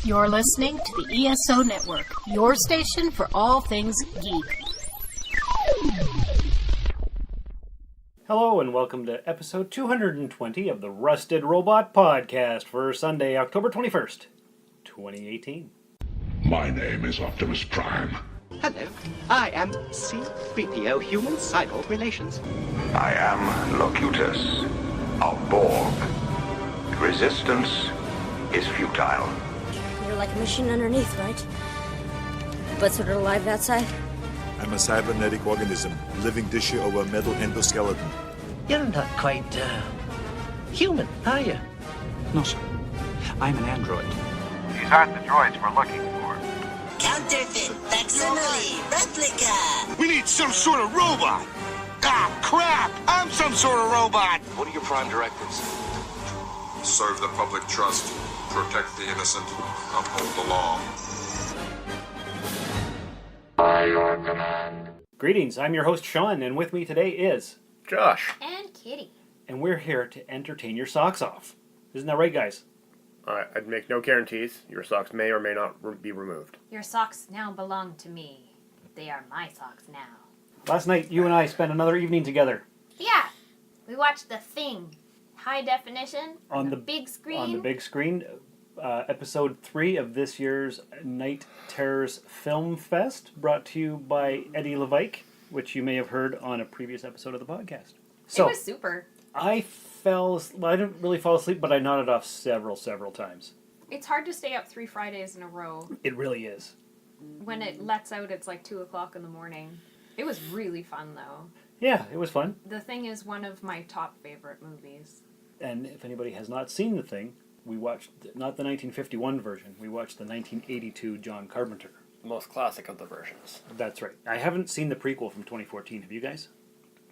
You're listening to the ESO Network, your station for all things geek. Hello and welcome to episode 220 of the Rusted Robot Podcast for Sunday, October 21st, 2018. My name is Optimus Prime. Hello, I am C-3PO Human Cyborg Relations. I am Locutus of Borg. Resistance is futile. You're like a machine underneath, right? But sort of alive outside? I'm a cybernetic organism, living tissue over a metal endoskeleton. You're not quite, human, are you? No, sir. I'm an android. These aren't the droids we're looking for. Counterfeit, facsimile, replica. We need some sort of robot. Ah, crap! I'm some sort of robot. What are your prime directives? Serve the public trust, protect the innocent, uphold the law. By your command. Greetings, I'm your host Sean, and with me today is Josh. And Kitty. And we're here to entertain your socks off. Isn't that right, guys? I'd make no guarantees. Your socks may or may not be removed. Your socks now belong to me. They are my socks now. Last night, you and I spent another evening together. Yeah. We watched The Thing. High definition. On the big screen. On the big screen. Episode 3 of this year's Night Terrors Film Fest, brought to you by Eddie Levike, which you may have heard on a previous episode of the podcast. So, it was super. I didn't really fall asleep, but I nodded off several times. It's hard to stay up 3 Fridays in a row. It really is. When it lets out, it's like 2 o'clock in the morning. It was really fun, though. Yeah, it was fun. The Thing is one of my top favorite movies. And if anybody has not seen The Thing, we watched not the 1951 version, we watched the 1982 John Carpenter. The most classic of the versions. That's right. I haven't seen the prequel from 2014. Have you guys?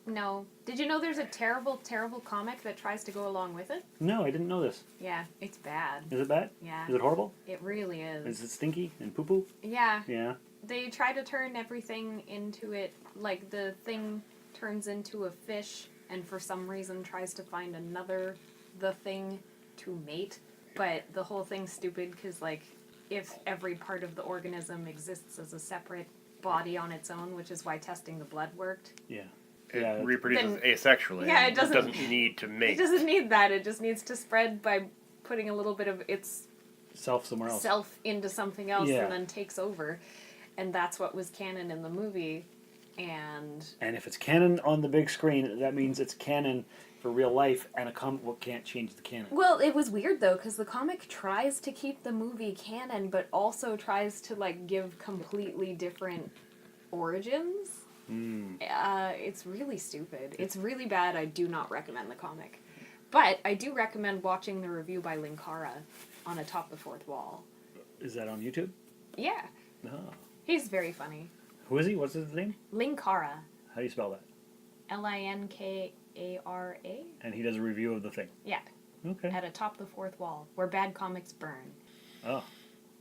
No. Did you know there's a terrible, terrible comic that tries to go along with it? No, I didn't know this. Yeah, it's bad. Is it bad? Yeah. Is it horrible? It really is. Is it stinky and poo-poo? Yeah. Yeah. They try to turn everything into it, like the Thing turns into a fish and for some reason tries to find the Thing to mate, but the whole thing's stupid because, like, if every part of the organism exists as a separate body on its own, which is why testing the blood worked. Yeah. It reproduces asexually. Yeah, it doesn't need to mate. It doesn't need that. It just needs to spread by putting a little bit of its self somewhere else. Self into something else and then takes over. And that's what was canon in the movie. And if it's canon on the big screen, that means it's canon for real life, and a comic book can't change the canon. Well, it was weird, though, because the comic tries to keep the movie canon, but also tries to, like, give completely different origins. It's really stupid. It's really bad. I do not recommend the comic. But I do recommend watching the review by Linkara on Atop the Fourth Wall. Is that on YouTube? Yeah. Oh. He's very funny. Who is he? What's his name? Linkara. How do you spell that? Linkara. And he does a review of The Thing? Yeah. Okay. At Atop the Fourth Wall, where bad comics burn. Oh,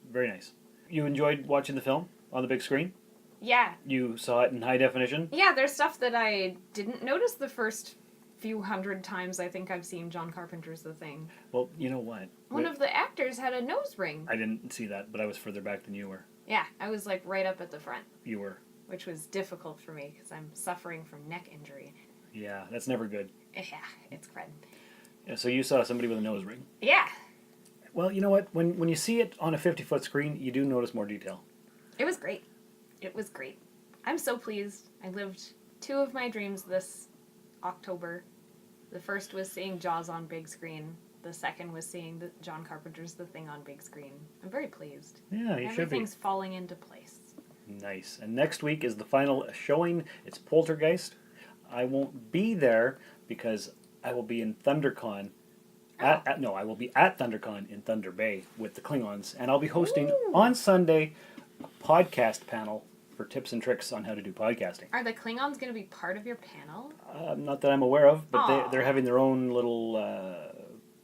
very nice. You enjoyed watching the film on the big screen? Yeah. You saw it in high definition? Yeah, there's stuff that I didn't notice the first few hundred times I think I've seen John Carpenter's The Thing. Well, you know what? One of the actors had a nose ring. I didn't see that, but I was further back than you were. Yeah, I was like right up at the front. You were. Which was difficult for me because I'm suffering from neck injury. Yeah, that's never good. Yeah, it's crud. Yeah, so you saw somebody with a nose ring. Yeah. Well, you know what? When you see it on a 50-foot screen, you do notice more detail. It was great. It was great. I'm so pleased. I lived 2 of my dreams this October. The first was seeing Jaws on big screen. The second was seeing John Carpenter's The Thing on big screen. I'm very pleased. Yeah, you should be. Everything's falling into place. Nice. And next week is the final showing. It's Poltergeist. I won't be there because I will be in ThunderCon. I will be at ThunderCon in Thunder Bay with the Klingons, and I'll be hosting on Sunday a podcast panel for tips and tricks on how to do podcasting. Are the Klingons going to be part of your panel? Not that I'm aware of, but they're having their own little...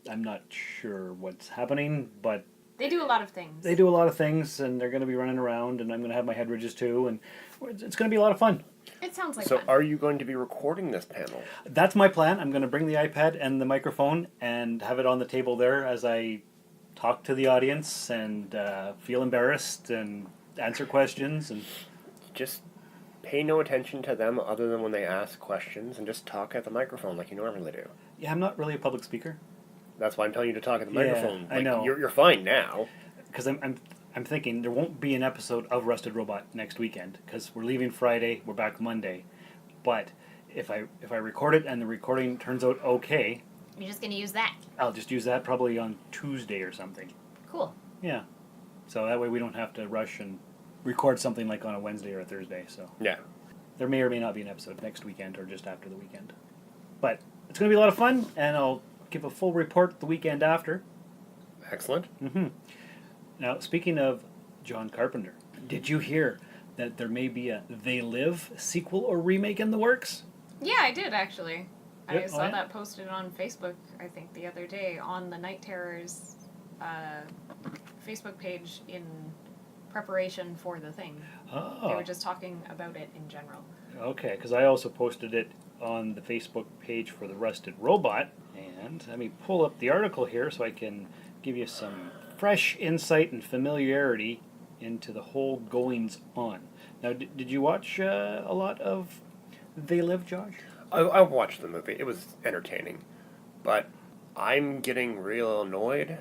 I'm not sure what's happening, but... They do a lot of things. They do a lot of things, and they're going to be running around, and I'm going to have my head ridges too, and it's going to be a lot of fun. It sounds like fun. So are you going to be recording this panel? That's my plan. I'm going to bring the iPad and the microphone and have it on the table there as I talk to the audience and feel embarrassed and answer questions and just pay no attention to them other than when they ask questions and just talk at the microphone like you normally do. Yeah, I'm not really a public speaker. That's why I'm telling you to talk at the microphone. I know. You're fine now. Because I'm thinking there won't be an episode of Rusted Robot next weekend because we're leaving Friday, we're back Monday. But if I record it and the recording turns out okay, You're just going to use that. I'll just use that probably on Tuesday or something. Cool. Yeah. So that way we don't have to rush and record something like on a Wednesday or a Thursday. So yeah, there may or may not be an episode next weekend or just after the weekend. But it's going to be a lot of fun, and I'll give a full report the weekend after. Excellent. Mm-hmm. Now, speaking of John Carpenter, did you hear that there may be a They Live sequel or remake in the works? Yeah, I did actually. I Yeah, saw oh, yeah? that posted on Facebook, I think, the other day on the Night Terrors Facebook page in preparation for the thing. Oh. They were just talking about it in general. Okay, because I also posted it on the Facebook page for the Rusted Robot, and let me pull up the article here so I can give you some fresh insight and familiarity into the whole goings on. Now, did you watch a lot of They Live, Josh? I watched the movie. It was entertaining, but I'm getting real annoyed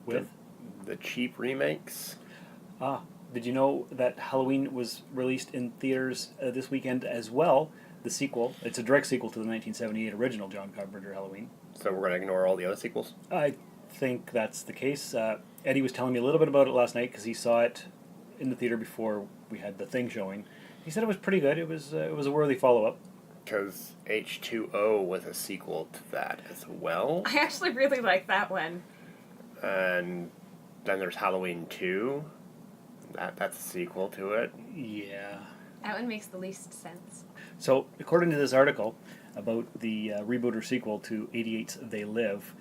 with the cheap remakes. Did you know that Halloween was released in theaters this weekend as well? The sequel. It's a direct sequel to the 1978 original John Carpenter Halloween. So we're going to ignore all the other sequels? I think that's the case. Eddie was telling me a little bit about it last night because he saw it in the theater before we had the thing showing. He said it was pretty good. It was a worthy follow-up. Because H2O was a sequel to that as well. I actually really like that one. And then there's Halloween 2. That's a sequel to it. Yeah. That one makes the least sense. So, according to this article about the reboot or sequel to 88's They Live,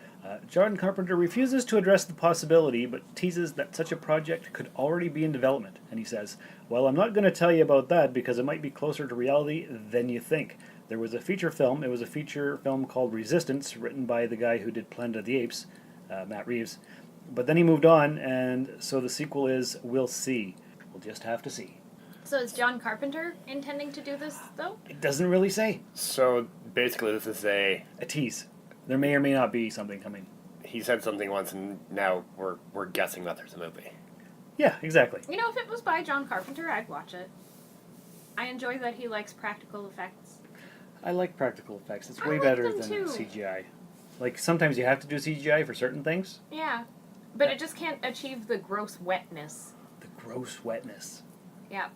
John Carpenter refuses to address the possibility, but teases that such a project could already be in development. And he says, "Well, I'm not going to tell you about that because it might be closer to reality than you think. There was a feature film. It was a feature film called Resistance, written by the guy who did Planet of the Apes, Matt Reeves. But then he moved on, and so the sequel is We'll See. We'll just have to see." So is John Carpenter intending to do this, though? It doesn't really say. So basically this is a tease. There may or may not be something coming. He said something once, and now we're guessing that there's a movie. Yeah, exactly. You know, if it was by John Carpenter, I'd watch it. I enjoy that he likes practical effects. I like practical effects. It's I way like better them than too. CGI. Like, sometimes you have to do CGI for certain things. Yeah, but it just can't achieve the gross wetness. The gross wetness. Yeah.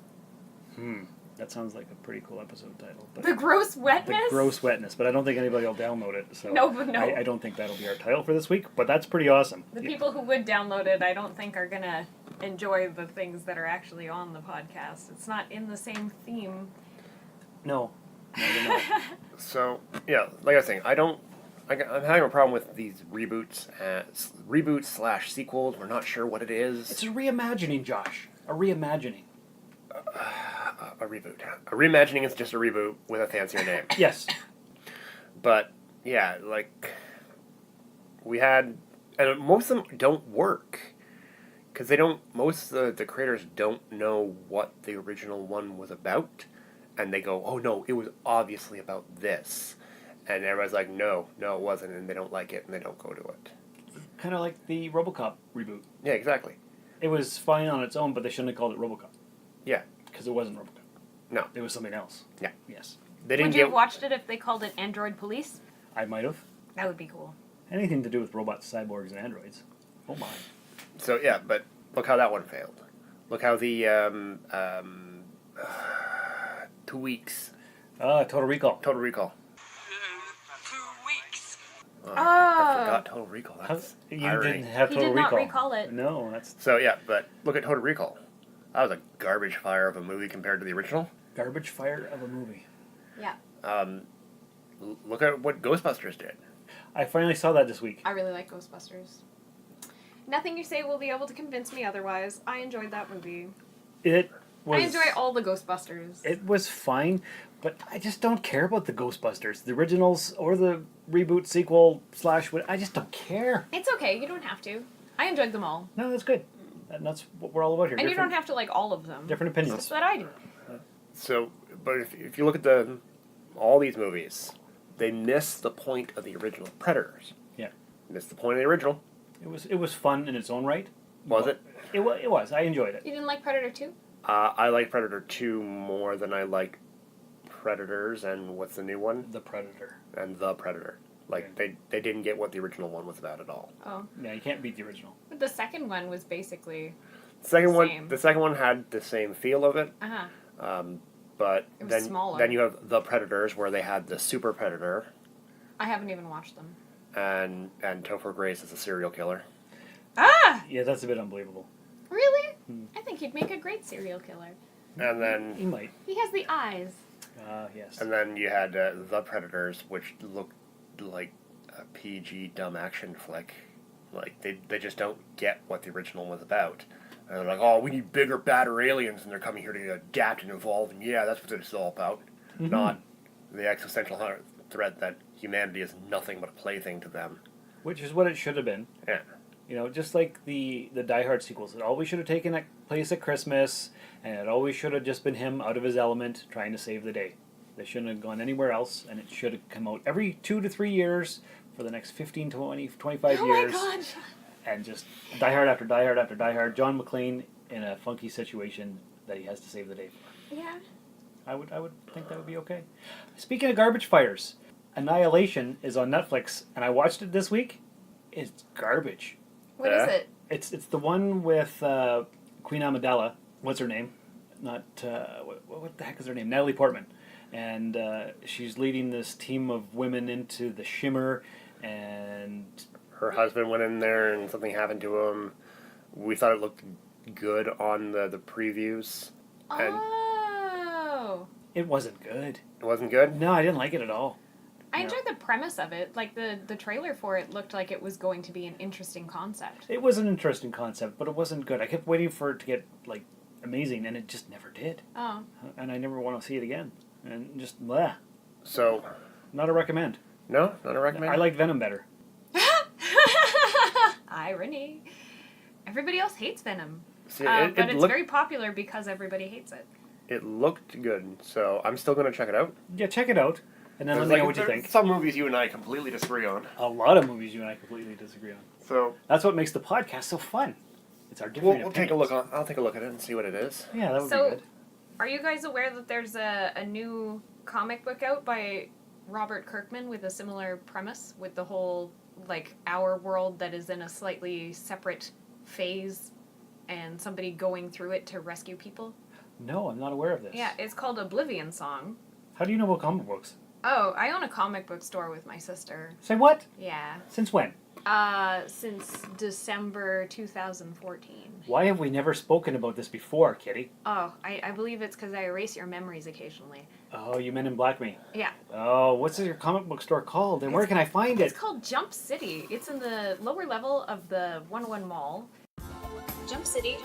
That sounds like a pretty cool episode title. But The gross wetness? The gross wetness, but I don't think anybody will download it. So No. I don't think that'll be our title for this week, but that's pretty awesome. The people who would download it, I don't think are going to enjoy the things that are actually on the podcast. It's not in the same theme. No, they're not. So, yeah, like I was saying, I'm having a problem with these reboots / sequels. We're not sure what it is. It's a reimagining, Josh. A reimagining. A reboot. A reimagining is just a reboot with a fancier name. Yes. But, yeah, like, we had... And most of them don't work. Because most of the creators don't know what the original one was about. And they go, oh no, it was obviously about this. And everybody's like, no, it wasn't. And they don't like it and they don't go to it. Kind of like the RoboCop reboot. Yeah, exactly. It was fine on its own, but they shouldn't have called it RoboCop. Yeah. Because it wasn't RoboCop. No. It was something else. Yeah. Yes. Would you have watched it if they called it Android Police? I might have. That would be cool. Anything to do with robots, cyborgs, and androids. Oh my. So, yeah, but look how that one failed. Look how the 2 weeks. Total Recall. Total Recall. 2 weeks. Oh, I forgot Total Recall. That's You irony. didn't have Total He did Recall. not recall it. No, that's... So, yeah, but look at Total Recall. That was a garbage fire of a movie compared to the original. Garbage fire of a movie. Yeah. Look at what Ghostbusters did. I finally saw that this week. I really like Ghostbusters. Nothing you say will be able to convince me otherwise. I enjoyed that movie. It was... I enjoy all the Ghostbusters. It was fine, but I just don't care about the Ghostbusters. The originals or the reboot, sequel, / I just don't care. It's okay. You don't have to. I enjoyed them all. No, that's good. And that's what we're all about here. And you don't have to like all of them. Different opinions. It's just that I do. So, but if you look at all these movies, they miss the point of the original Predators. Yeah. Miss the point of the original. It was fun in its own right. Was it? It was. I enjoyed it. You didn't like Predator 2? I like Predator 2 more than I like Predators and what's the new one? The Predator. And The Predator. Like, they didn't get what the original one was about at all. Oh. Yeah, you can't beat the original. But the second one was basically The second same. one had the same feel of it. Uh-huh. But It was then smaller. then you have The Predators, where they had the Super Predator, I haven't even watched them. and Topher Grace is a serial killer. Ah! Yeah, that's a bit unbelievable. Really? I think he'd make a great serial killer. And then He might. He has the eyes. Yes. And then you had The Predators, which looked like a PG dumb action flick. Like, they just don't get what the original was about. And they're like, oh, we need bigger, badder aliens, and they're coming here to adapt and evolve, and yeah, that's what it's all about. Mm-hmm. Not the existential threat that humanity is nothing but a plaything to them. Which is what it should have been. Yeah. You know, just like the Die Hard sequels. It always should have taken place at Christmas, and it always should have just been him out of his element trying to save the day. They shouldn't have gone anywhere else, and it should have come out every 2 to 3 years for the next 15, 20, 25 Oh years. my god! And just Die Hard after Die Hard after Die Hard. John McClane in a funky situation that he has to save the day for. Yeah. I would think that would be okay. Speaking of garbage fires, Annihilation is on Netflix, and I watched it this week. It's garbage. What is it? It's the one with Queen Amidala. What's her name? Not what the heck is her name? Natalie Portman, and she's leading this team of women into the Shimmer, and Her husband went in there and something happened to him. We thought it looked good on the previews. And Oh. it wasn't good. it wasn't good? No, I didn't like it at all. I enjoyed the premise of it. Like, the trailer for it looked like it was going to be an interesting concept. It was an interesting concept, but it wasn't good. I kept waiting for it to get like amazing, and it just never did. Oh. And I never want to see it again. And just bleh. So, Not a recommend. no? Not a recommend? I like Venom better. Irony. Everybody else hates Venom. See, But it's looked, very popular because everybody hates it. it looked good, so I'm still going to check it out. Yeah, check it out, and then let There's me know what you there's think. Some movies you and I completely disagree on. A lot of movies you and I completely disagree on. So That's what makes the podcast so fun. It's our different we'll take a opinions. look. I'll take a look at it and see what it is. Yeah, that would So- be good. Are you guys aware that there's a new comic book out by Robert Kirkman with a similar premise, with the whole, like, our world that is in a slightly separate phase and somebody going through it to rescue people? No, I'm not aware of this. Yeah, it's called Oblivion Song. How do you know about comic books? Oh, I own a comic book store with my sister. Say what? Yeah. Since when? Since December 2014. Why have we never spoken about this before, Kitty? Oh, I believe it's because I erase your memories occasionally. Oh, you Men in Black me. Yeah. Oh, what's your comic book store called? And where can I find It's it? called Jump City. It's in the lower level of the 101 Mall. Jump City.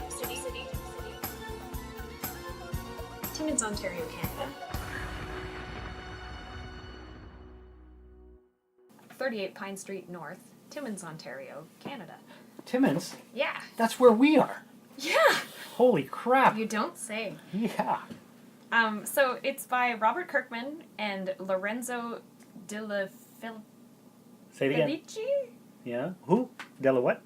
Timmins, Ontario, Canada. 38 Pine Street North, Timmins, Ontario, Canada. Timmins? Yeah. That's where we are. Yeah. Holy crap. You don't say. Yeah. So it's by Robert Kirkman and Lorenzo De La Say it again. Felici? Yeah. Who? Della what?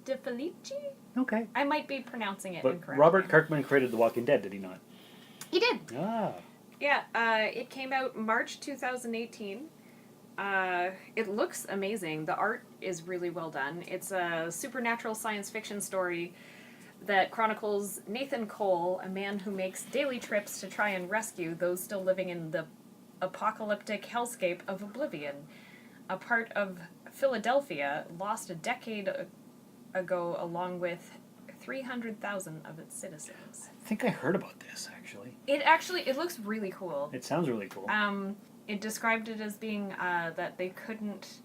De Felici? Okay. I might be pronouncing it But incorrectly. Robert Kirkman created The Walking Dead, did he not? He did. Ah. Yeah, it came out March 2018. It looks amazing. The art is really well done. It's a supernatural science fiction story that chronicles Nathan Cole, a man who makes daily trips to try and rescue those still living in the apocalyptic hellscape of Oblivion, a part of Philadelphia lost a decade ago along with 300,000 of its citizens. I think I heard about this, actually. It looks really cool. It sounds really cool. It described it as being that they couldn't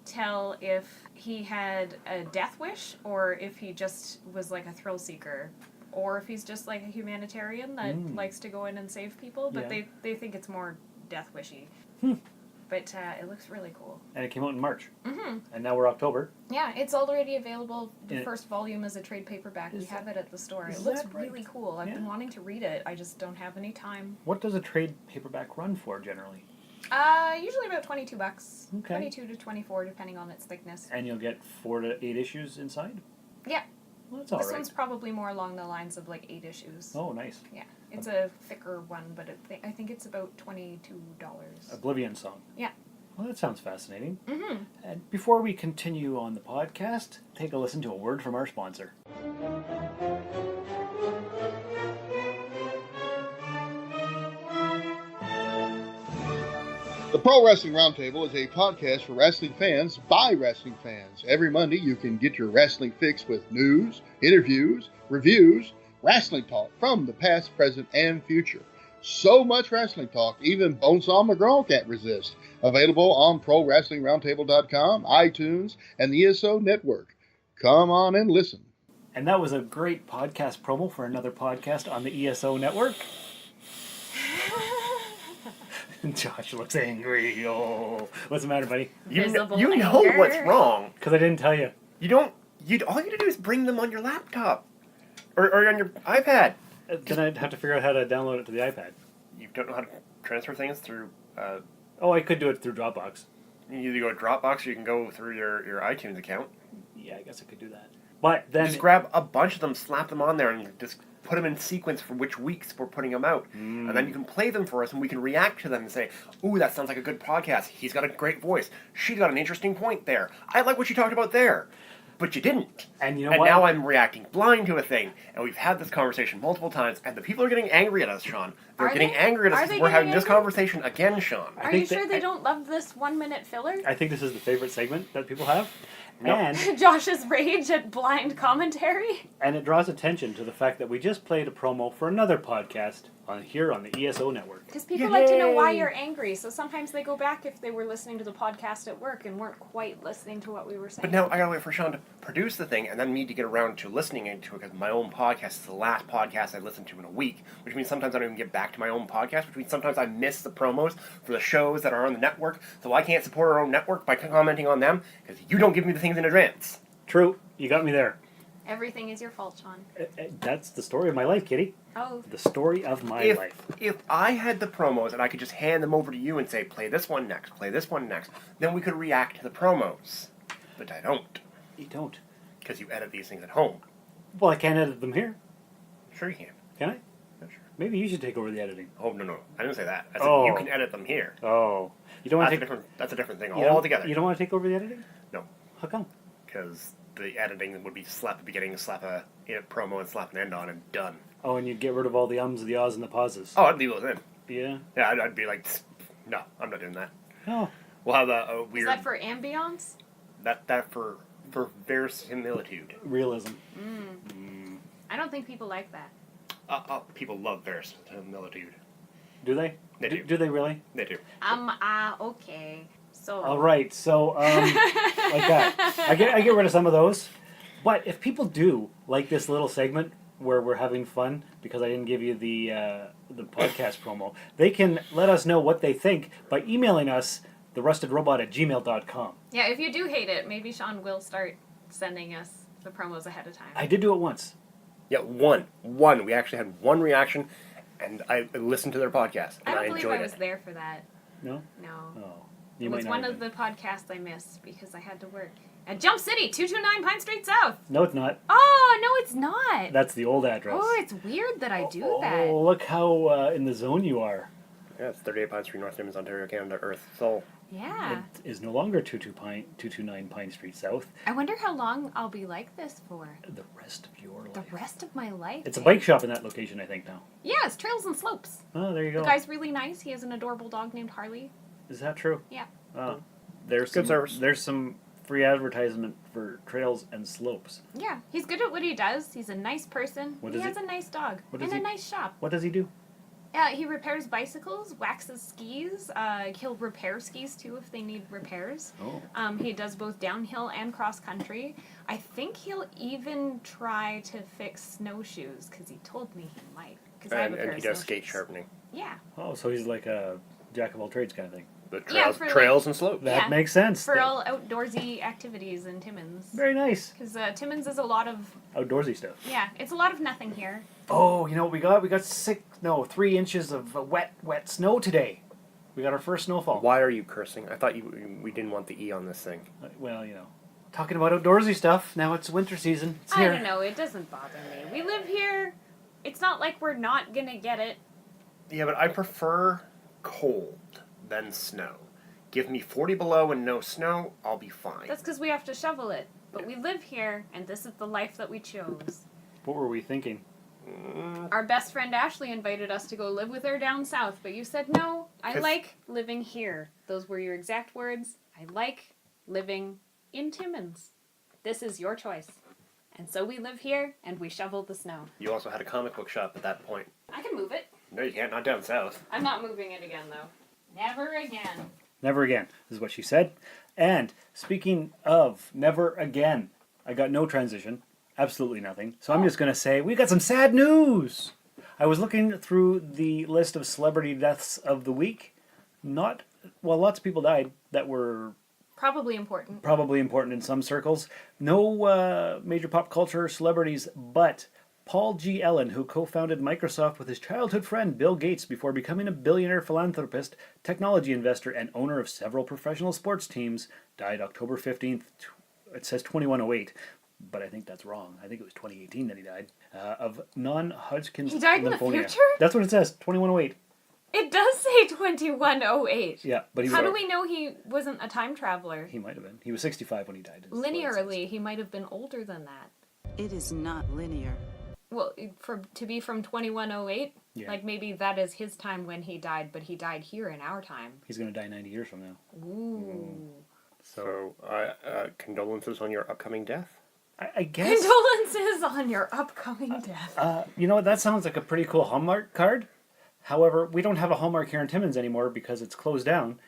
tell if he had a death wish or if he just was like a thrill seeker or if he's just like a humanitarian that likes to go in and save people, but Yeah. they think it's more death wishy. But it looks really cool. And it came out in March. Mm-hmm. And now we're October. Yeah, it's already available. The And first volume is a trade paperback. We have it at the store. is It looks that right? really cool. I've been wanting to read it. I just don't have any time. What does a trade paperback run for generally? Usually about $22. Okay. 22 to 24, depending on its thickness. And you'll get 4 to 8 issues inside? Yeah. Well, that's all This right. one's probably more along the lines of like 8 issues. Oh, nice. Yeah. It's a thicker one, but I think it's about $22. Oblivion Song. Yeah. Well, that sounds fascinating. Mm-hmm. And before we continue on the podcast, take a listen to a word from our sponsor. The Pro Wrestling Roundtable is a podcast for wrestling fans by wrestling fans. Every Monday you can get your wrestling fix with news, interviews, reviews, wrestling talk from the past, present, and future. So much wrestling talk, even Bonesaw McGraw can't resist. Available on ProWrestlingRoundtable.com, iTunes, and the ESO Network. Come on and listen. And that was a great podcast promo for another podcast on the ESO Network. Josh looks angry. Oh, what's the matter, buddy? You know what's wrong. Because I didn't tell you. All you gotta do is bring them on your laptop. Or on your iPad. Then I'd have to figure out how to download it to the iPad. You don't know how to transfer things through... Oh, I could do it through Dropbox. You either go to Dropbox or you can go through your iTunes account. Yeah, I guess I could do that. But then... Just grab a bunch of them, slap them on there, and just put them in sequence for which weeks we're putting them out. And then you can play them for us, and we can react to them and say, ooh, that sounds like a good podcast. He's got a great voice. She's got an interesting point there. I like what she talked about there. But you didn't. And you know what? Now I'm reacting blind to a thing. And we've had this conversation multiple times, and the people are getting angry at us, Sean. They're getting angry at us because we're having this conversation again, Sean. Are you sure they don't love this 1-minute filler? I think this is the favorite segment that people have. Nope. And Josh's rage at blind commentary. And it draws attention to the fact that we just played a promo for another podcast here on the ESO Network. Because people like to know why you're angry, so sometimes they go back if they were listening to the podcast at work and weren't quite listening to what we were saying. But now I gotta wait for Sean to produce the thing, and then me to get around to listening to it, because my own podcast is the last podcast I listen to in a week, which means sometimes I don't even get back to my own podcast, which means sometimes I miss the promos for the shows that are on the network, so I can't support our own network by commenting on them, because you don't give me the things in advance. True. You got me there. Everything is your fault, Sean. That's the story of my life, Kitty. Oh. The story of my life. If I had the promos and I could just hand them over to you and say, play this one next, play this one next, then we could react to the promos. But I don't. You don't. Because you edit these things at home. Well, I can't edit them here. Sure you can. Can I? Yeah, sure. Maybe you should take over the editing. Oh, no. I didn't say that. I said you can edit them here. Oh. You don't want to take... That's a different thing altogether. You don't want to take over the editing? No. How come? Because the editing would be slap the beginning, slap a promo, and slap an end on, and done. Oh, and you'd get rid of all the ums, the ahs, and the pauses. Oh, I'd leave those in. Yeah? Yeah, I'd be like, no, I'm not doing that. Oh. We'll have a weird... Is that for ambience? That for verisimilitude. Realism. I don't think people like that. People love verisimilitude. Do they? They do. Do they really? They do. Okay. So. All right. So, like that. I get rid of some of those. But if people do like this little segment where we're having fun because I didn't give you the podcast promo, they can let us know what they think by emailing us therustedrobot@gmail.com. Yeah, if you do hate it, maybe Sean will start sending us the promos ahead of time. I did do it once. Yeah, one. We actually had one reaction, and I listened to their podcast, and I don't believe enjoyed I was it. there for that. No? No. Oh. It was one of the podcasts I missed because I had to work. At Jump City, 229 Pine Street South. No, it's not. Oh, no, it's not. That's the old address. Oh, it's weird that I do that. Oh, look how in the zone you are. Yeah, it's 38 Pine Street, North Simmons, Ontario, Canada, Earth, Seoul. Yeah. It is no longer 229 Pine Street South. I wonder how long I'll be like this for. The rest of your life. The rest of my life. It's a bike shop in that location, I think, now. Yeah, it's Trails and Slopes. Oh, there you go. The guy's really nice. He has an adorable dog named Harley. Is that true? Yeah. Oh. There's good service. There's some free advertisement for Trails and Slopes. Yeah, he's good at what he does. He's a nice person. He has a nice dog. And a nice shop. What does he do? He repairs bicycles, waxes skis. He'll repair skis, too, if they need repairs. Oh. He does both downhill and cross-country. I think he'll even try to fix snowshoes, because he told me he might. Cause I have a pair And of he does snowshoes. skate sharpening. Yeah. Oh, so he's like a jack of all trades kind of thing. The Yeah, trails, for, trails and slopes. That makes sense. For all outdoorsy activities in Timmins. Very nice. Because Timmins is a lot of... Outdoorsy stuff. Yeah, it's a lot of nothing here. Oh, you know what we got? We got 3 inches of wet snow today. We got our first snowfall. Why are you cursing? I thought we didn't want the E on this thing. Well, you know. Talking about outdoorsy stuff. Now it's winter season. It's here. I don't know. It doesn't bother me. We live here. It's not like we're not going to get it. Yeah, but I prefer cold than snow. Give me 40 below and no snow, I'll be fine. That's because we have to shovel it. But we live here, and this is the life that we chose. What were we thinking? Our best friend Ashley invited us to go live with her down south, but you said no. I like living here. Those were your exact words. I like living in Timmins. This is your choice. And so we live here, and we shovel the snow. You also had a comic book shop at that point. I can move it. No, you can't. Not down south. I'm not moving it again, though. Never again. Never again, is what she said. And speaking of never again, I got no transition. Absolutely nothing. So I'm just going to say, we got some sad news. I was looking through the list of celebrity deaths of the week. Lots of people died that were probably important. Probably important in some circles. No major pop culture celebrities, but Paul G. Ellen, who co-founded Microsoft with his childhood friend Bill Gates before becoming a billionaire philanthropist, technology investor, and owner of several professional sports teams, died October 15th. It says 2108, but I think that's wrong. I think it was 2018 that he died of non-Hodgkin's lymphoma. He died in the future? That's what it says, 2108. It does say 2108. Yeah, but how do we know he wasn't a time traveler? He might have been. He was 65 when he died. Linearly, he might have been older than that. It is not linear. Well, to be from 2108, like maybe that is his time when he died, but he died here in our time. He's going to die 90 years from now. Ooh. So, condolences on your upcoming death? I guess. Condolences on your upcoming death. You know what? That sounds like a pretty cool Hallmark card. However, we don't have a Hallmark here in Timmins anymore because it's closed down.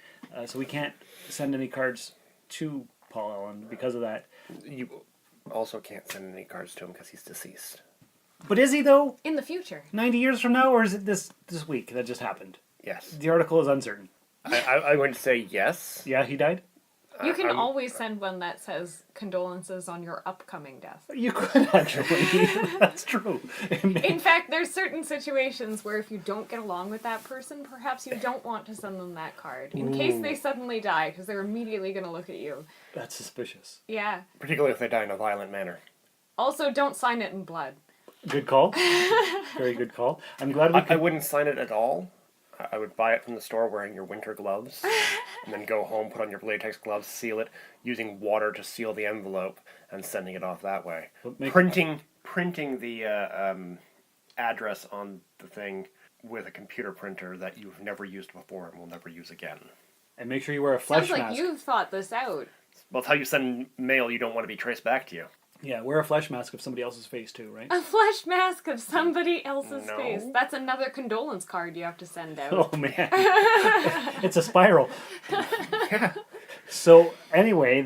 So we can't send any cards to Paul Ellen because of that. You also can't send any cards to him because he's deceased. But is he, though? In the future. 90 years from now, or is it this week that just happened? Yes. The article is uncertain. I would say yes. Yeah, he died? You can always send one that says condolences on your upcoming death. You could, actually. That's true. In fact, there's certain situations where if you don't get along with that person, perhaps you don't want to send them that card. In case they suddenly die, because they're immediately going to look at you. That's suspicious. Yeah. Particularly if they die in a violent manner. Also, don't sign it in blood. Good call. Very good call. I'm glad I wouldn't sign it at all. I would buy it from the store wearing your winter gloves, and then go home, put on your latex gloves, seal it, using water to seal the envelope, and sending it off that way. Printing the address on the thing with a computer printer that you've never used before and will never use again. And make sure you wear a flesh mask. Sounds like you've thought this out. Well, it's how you send mail you don't want to be traced back to you. Yeah, wear a flesh mask of somebody else's face too, right? A flesh mask of somebody else's face. That's another condolence card you have to send out. Oh, man. It's a spiral. So, anyway,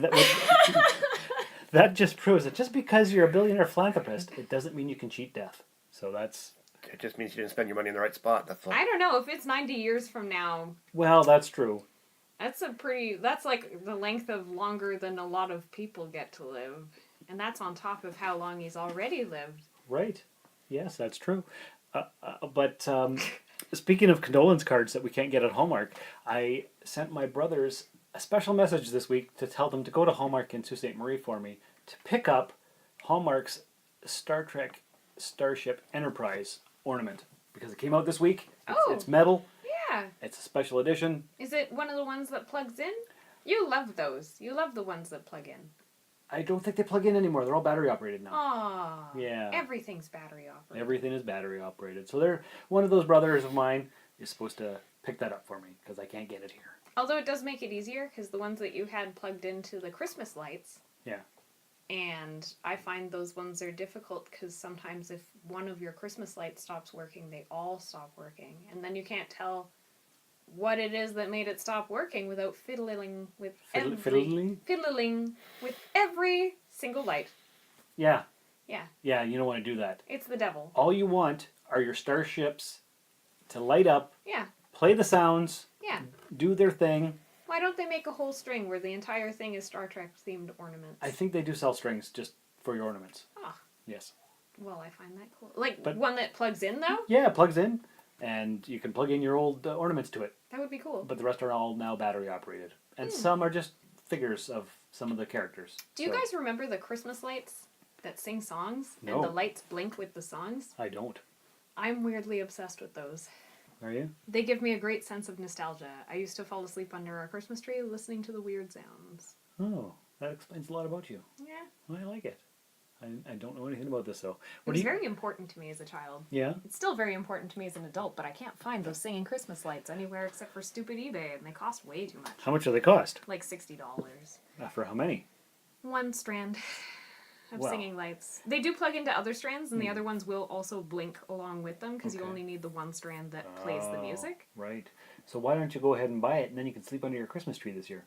that just proves that just because you're a billionaire philanthropist, it doesn't mean you can cheat death. So that's... It just means you didn't spend your money in the right spot, that's all. I don't know, if it's 90 years from now... Well, that's true. That's like the length of longer than a lot of people get to live. And that's on top of how long he's already lived. Right. Yes, that's true. But speaking of condolence cards that we can't get at Hallmark, I sent my brothers a special message this week to tell them to go to Hallmark in Sault Ste. Marie for me to pick up Hallmark's Star Trek Starship Enterprise ornament. Because it came out this week. It's metal. Yeah. It's a special edition. Is it one of the ones that plugs in? You love those. You love the ones that plug in. I don't think they plug in anymore. They're all battery operated now. Aww. Yeah. Everything's battery operated. Everything is battery operated. So one of those brothers of mine is supposed to pick that up for me because I can't get it here. Although it does make it easier because the ones that you had plugged into the Christmas lights. Yeah. And I find those ones are difficult because sometimes if one of your Christmas lights stops working, they all stop working. And then you can't tell what it is that made it stop working without fiddling with fiddling with every single light. Yeah. Yeah. Yeah, you don't want to do that. It's the devil. All you want are your starships to light up, yeah, play the sounds, yeah, do their thing, Why don't they make a whole string where the entire thing is Star Trek themed ornaments? I think they do sell strings just for your ornaments. Ah. Yes. Well, I find that cool. Like, But- one that plugs in, though? Yeah, it plugs in, and you can plug in your old ornaments to it. That would be cool. But the rest are all now battery operated. And some are just figures of some of the characters. Do you guys remember the Christmas lights that sing songs? No. And the lights blink with the songs? I don't. I'm weirdly obsessed with those. Are you? They give me a great sense of nostalgia. I used to fall asleep under our Christmas tree listening to the weird sounds. Oh, that explains a lot about you. Yeah. I like it. I don't know anything about this, though. It was very important to me as a child. Yeah? It's still very important to me as an adult, but I can't find those singing Christmas lights anywhere except for stupid eBay, and they cost way too much. How much do they cost? Like $60. For how many? One strand of Wow. singing lights. They do plug into other strands, and the other ones will also blink along with them, because you only need the one strand that plays the music. Right. So why don't you go ahead and buy it, and then you can sleep under your Christmas tree this year?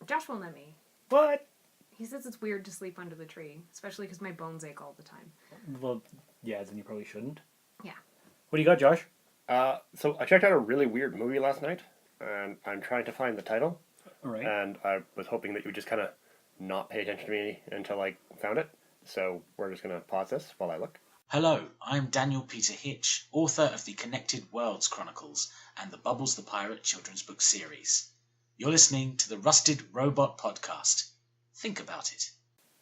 Josh won't let me. What? He says it's weird to sleep under the tree, especially because my bones ache all the time. Well, yeah, then you probably shouldn't. Yeah. What do you got, Josh? So I checked out a really weird movie last night, and I'm trying to find the title. All right. And I was hoping that you would just kind of not pay attention to me until I found it. So we're just going to pause this while I look. Hello, I'm Daniel Peter Hitch, author of the Connected Worlds Chronicles and the Bubbles the Pirate children's book series. You're listening to the Rusted Robot Podcast. Think about it.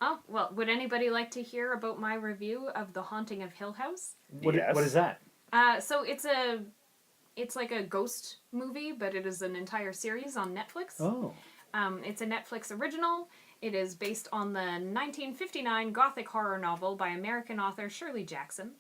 Oh, well, would anybody like to hear about my review of The Haunting of Hill House? What is that? So it's like a ghost movie, but it is an entire series on Netflix. Oh. It's a Netflix original. It is based on the 1959 Gothic horror novel by American author Shirley Jackson.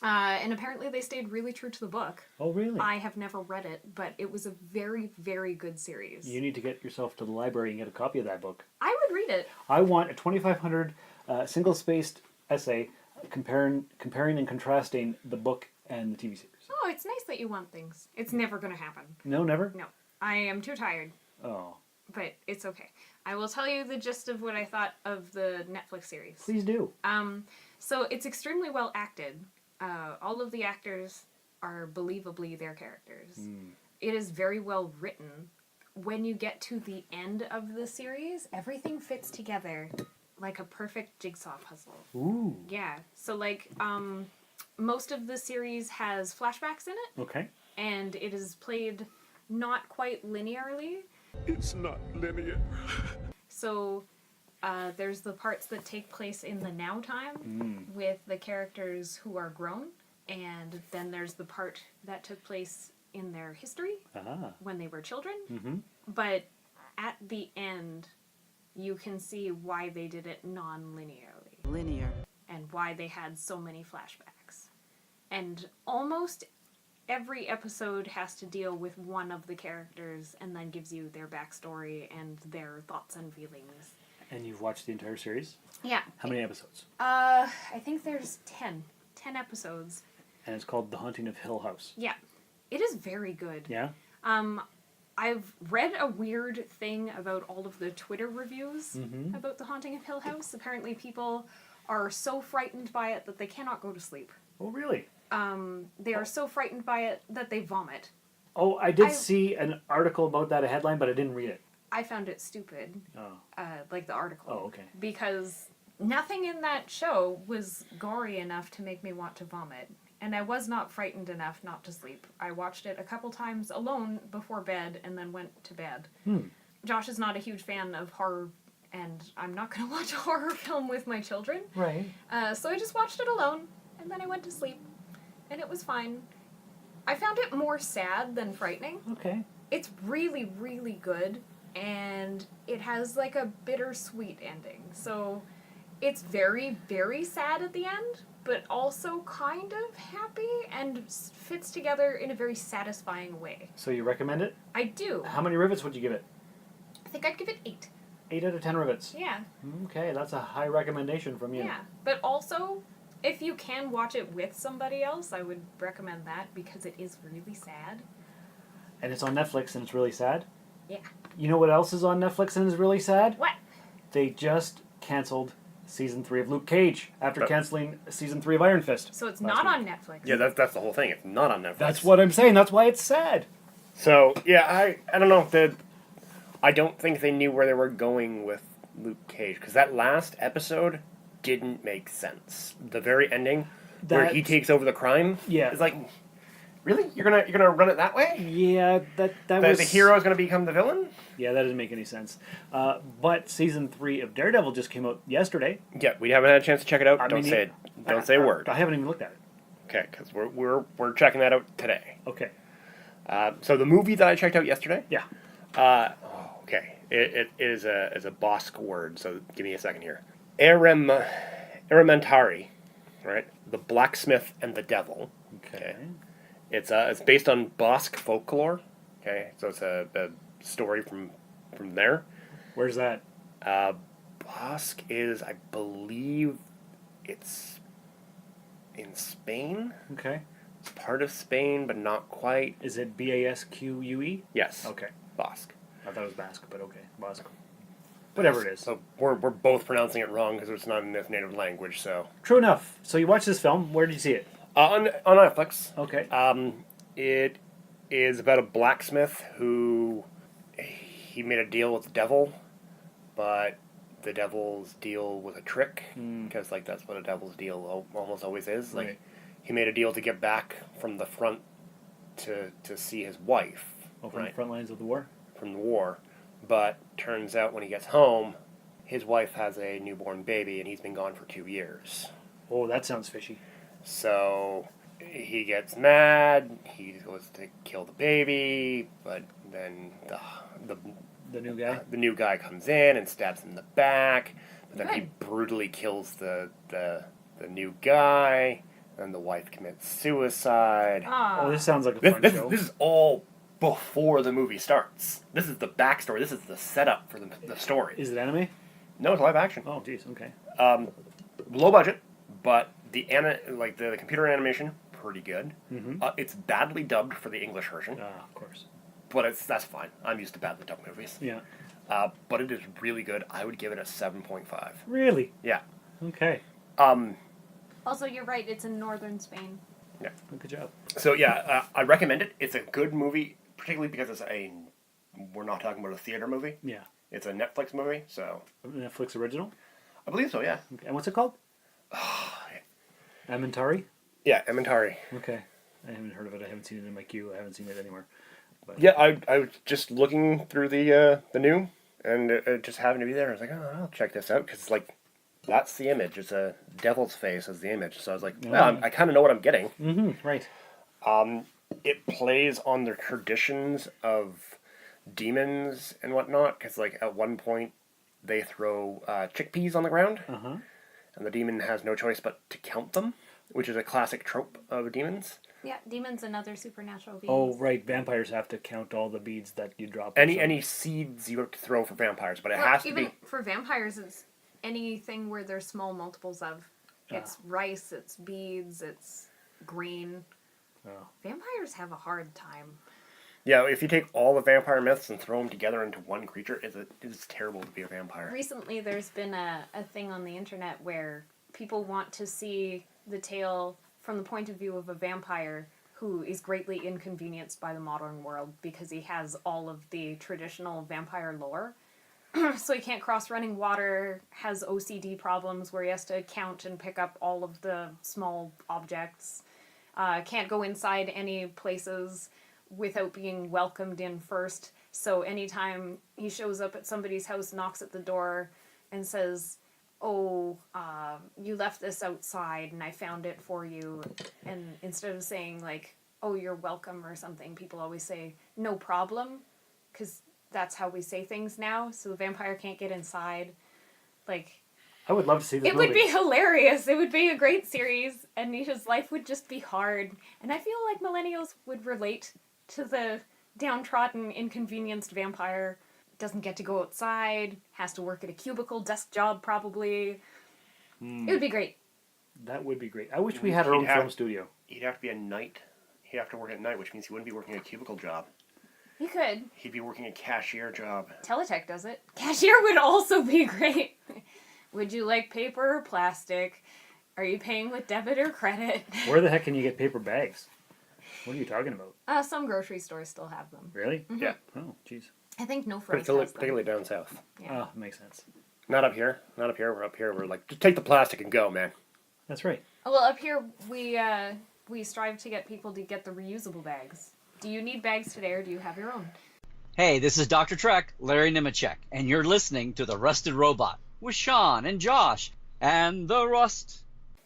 And apparently they stayed really true to the book. Oh, really? I have never read it, but it was a very, very good series. You need to get yourself to the library and get a copy of that book. I would read it. I want a 2,500 single-spaced essay comparing and contrasting the book and the TV series. Oh, it's nice that you want things. It's never going to happen. No, never? No. I am too tired. Oh. But it's okay. I will tell you the gist of what I thought of the Netflix series. Please do. So it's extremely well acted. All of the actors are believably their characters. It is very well written. When you get to the end of the series, everything fits together like a perfect jigsaw puzzle. Ooh. Yeah. So like, most of the series has flashbacks in it. Okay. And it is played not quite linearly. It's not linear. So there's the parts that take place in the now time with the characters who are grown, and then there's the part that took place in their history when they were children. But at the end, you can see why they did it non-linearly. Linear. And why they had so many flashbacks. And almost every episode has to deal with one of the characters and then gives you their backstory and their thoughts and feelings. And you've watched the entire series? Yeah. How many episodes? I think there's 10 episodes. And it's called The Haunting of Hill House. Yeah. It is very good. Yeah? I've read a weird thing about all of the Twitter reviews about The Haunting of Hill House. Apparently people are so frightened by it that they cannot go to sleep. Oh, really? They are so frightened by it that they vomit. Oh, I did see an article about that, a headline, but I didn't read it. I found it stupid. Oh. Like the article. Oh, okay. Because nothing in that show was gory enough to make me want to vomit. And I was not frightened enough not to sleep. I watched it a couple times alone before bed and then went to bed. Josh is not a huge fan of horror, and I'm not going to watch a horror film with my children. Right. So I just watched it alone, and then I went to sleep. And it was fine. I found it more sad than frightening. Okay. It's really, really good, and it has like a bittersweet ending. So it's very, very sad at the end, but also kind of happy and fits together in a very satisfying way. So you recommend it? I do. How many rivets would you give it? I think I'd give it 8. 8 out of 10 rivets. Yeah. Okay, that's a high recommendation from you. Yeah, but also, if you can watch it with somebody else, I would recommend that because it is really sad. And it's on Netflix and it's really sad? Yeah. You know what else is on Netflix and is really sad? What? They just canceled Season 3 of Luke Cage after canceling Season 3 of Iron Fist. So it's not on Netflix. Yeah, that's the whole thing. It's not on Netflix. That's what I'm saying. That's why it's sad. So, yeah, I don't know. I don't think they knew where they were going with Luke Cage, because that last episode didn't make sense. The very ending, where he takes over the crime, is like, really? You're gonna run it that way? Yeah, that was... The hero is gonna become the villain? Yeah, that doesn't make any sense. But season 3 of Daredevil just came out yesterday. Yeah, we haven't had a chance to check it out. Don't say a word. I haven't even looked at it. Okay, because we're checking that out today. Okay. So the movie that I checked out yesterday. Yeah. Okay. It is a Bossk word. So give me a second here. Erementari, right? The blacksmith and the devil. Okay. It's based on Bossk folklore. Okay, so it's a story from there. Where's that? Bossk is, I believe, it's in Spain. Okay. It's part of Spain, but not quite. Is it Basque? Yes. Okay. Bossk. I thought it was Basque, but okay. Bossk. Whatever it is. So we're both pronouncing it wrong because it's not in its native language. So true enough. So you watched this film. Where did you see it? On Netflix. Okay. It is about a blacksmith who he made a deal with the devil, but the devil's deal was a trick because that's what a devil's deal almost always is. Like he made a deal to get back from the front to see his wife. Oh, from the front lines of the war. From the war. But turns out when he gets home, his wife has a newborn baby, and he's been gone for 2 years. Oh, that sounds fishy. So he gets mad. He goes to kill the baby, but then the new guy. The new guy comes in and stabs him in the back. But then he Good. brutally kills the new guy, and the wife commits suicide. Oh, this sounds like a fun show. This is all before the movie starts. This is the backstory. This is the setup for the story. Is it anime? No, it's live action. Oh, jeez. Okay. Low budget, but the computer animation, pretty good. Mm-hmm. It's badly dubbed for the English version. Of course. But that's fine. I'm used to badly dubbed movies. Yeah. But it is really good. I would give it a 7.5. Really? Yeah. Okay. Also, you're right. It's in northern Spain. Yeah. Good job. So yeah, I recommend it. It's a good movie, particularly because we're not talking about a theater movie. Yeah. It's a Netflix movie, so. Netflix original? I believe so, yeah. Okay. And what's it called? Ementari? Yeah, Ementari. Okay. I haven't heard of it. I haven't seen it in my queue. I haven't seen it anywhere. But. Yeah, I was just looking through the new, and it just happened to be there. I was like, oh, I'll check this out, because that's the image. It's a devil's face as the image. So I was like, well, I kind of know what I'm getting. Mm-hmm, right. It plays on the traditions of demons and whatnot, because at one point they throw chickpeas on the ground, and the demon has no choice but to count them, which is a classic trope of demons. Yeah, demons and other supernatural beings. Oh, right. Vampires have to count all the beads that you drop. Any seeds you have to throw for vampires, but it has to be... Even for vampires, it's anything where there's small multiples of. It's rice, it's beads, it's green. Oh. Vampires have a hard time. Yeah, if you take all the vampire myths and throw them together into one creature, it is terrible to be a vampire. Recently, there's been a thing on the internet where people want to see the tale from the point of view of a vampire who is greatly inconvenienced by the modern world because he has all of the traditional vampire lore. So he can't cross running water, has OCD problems where he has to count and pick up all of the small objects, can't go inside any places without being welcomed in first. So anytime he shows up at somebody's house, knocks at the door, and says, oh, you left this outside and I found it for you. And instead of saying oh, you're welcome or something, people always say, no problem, because that's how we say things now. So the vampire can't get inside. I would love to see this movie. It would be hilarious. It would be a great series, and Nisha's life would just be hard. And I feel like millennials would relate to the downtrodden, inconvenienced vampire. Doesn't get to go outside, has to work at a cubicle, desk job probably. It would be great. That would be great. I wish we had our own film studio. He'd have to be a knight. He'd have to work at night, which means he wouldn't be working a cubicle job. He could. He'd be working a cashier job. Teletech does it. Cashier would also be great. Would you like paper or plastic? Are you paying with debit or credit? Where the heck can you get paper bags? What are you talking about? Some grocery stores still have them. Really? Mhm. Yeah. Oh, jeez. I think No Frills has them. Particularly down south. Yeah. Oh, makes sense. Not up here. Not up here. We're up here. We're like, just take the plastic and go, man. That's right. Well, up here we strive to get people to get the reusable bags. Do you need bags today, or do you have your own? Hey, this is Dr. Trek, Larry Nemechek, and you're listening to The Rusted Robot with Sean and Josh and the Rust.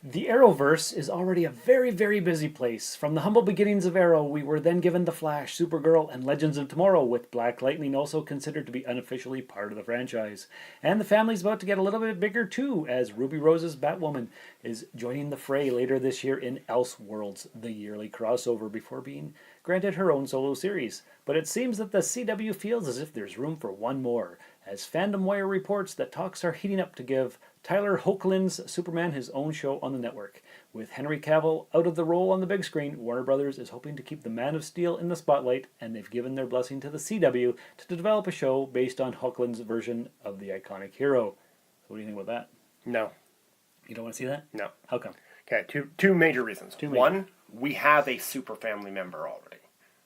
The Arrowverse is already a very, very busy place. From the humble beginnings of Arrow, we were then given The Flash, Supergirl, and Legends of Tomorrow, with Black Lightning also considered to be unofficially part of the franchise. And the family's about to get a little bit bigger too, as Ruby Rose's Batwoman is joining the fray later this year in Elseworlds, the yearly crossover, before being granted her own solo series. But it seems that the CW feels as if there's room for one more, as Fandom Wire reports that talks are heating up to give Tyler Hoechlin's Superman his own show on the network. With Henry Cavill out of the role on the big screen, Warner Brothers is hoping to keep the Man of Steel in the spotlight, and they've given their blessing to the CW to develop a show based on Hoechlin's version of the iconic hero. So what do you think about that? No. You don't want to see that? No. How come? Okay, two major reasons. One, we have a super family member already.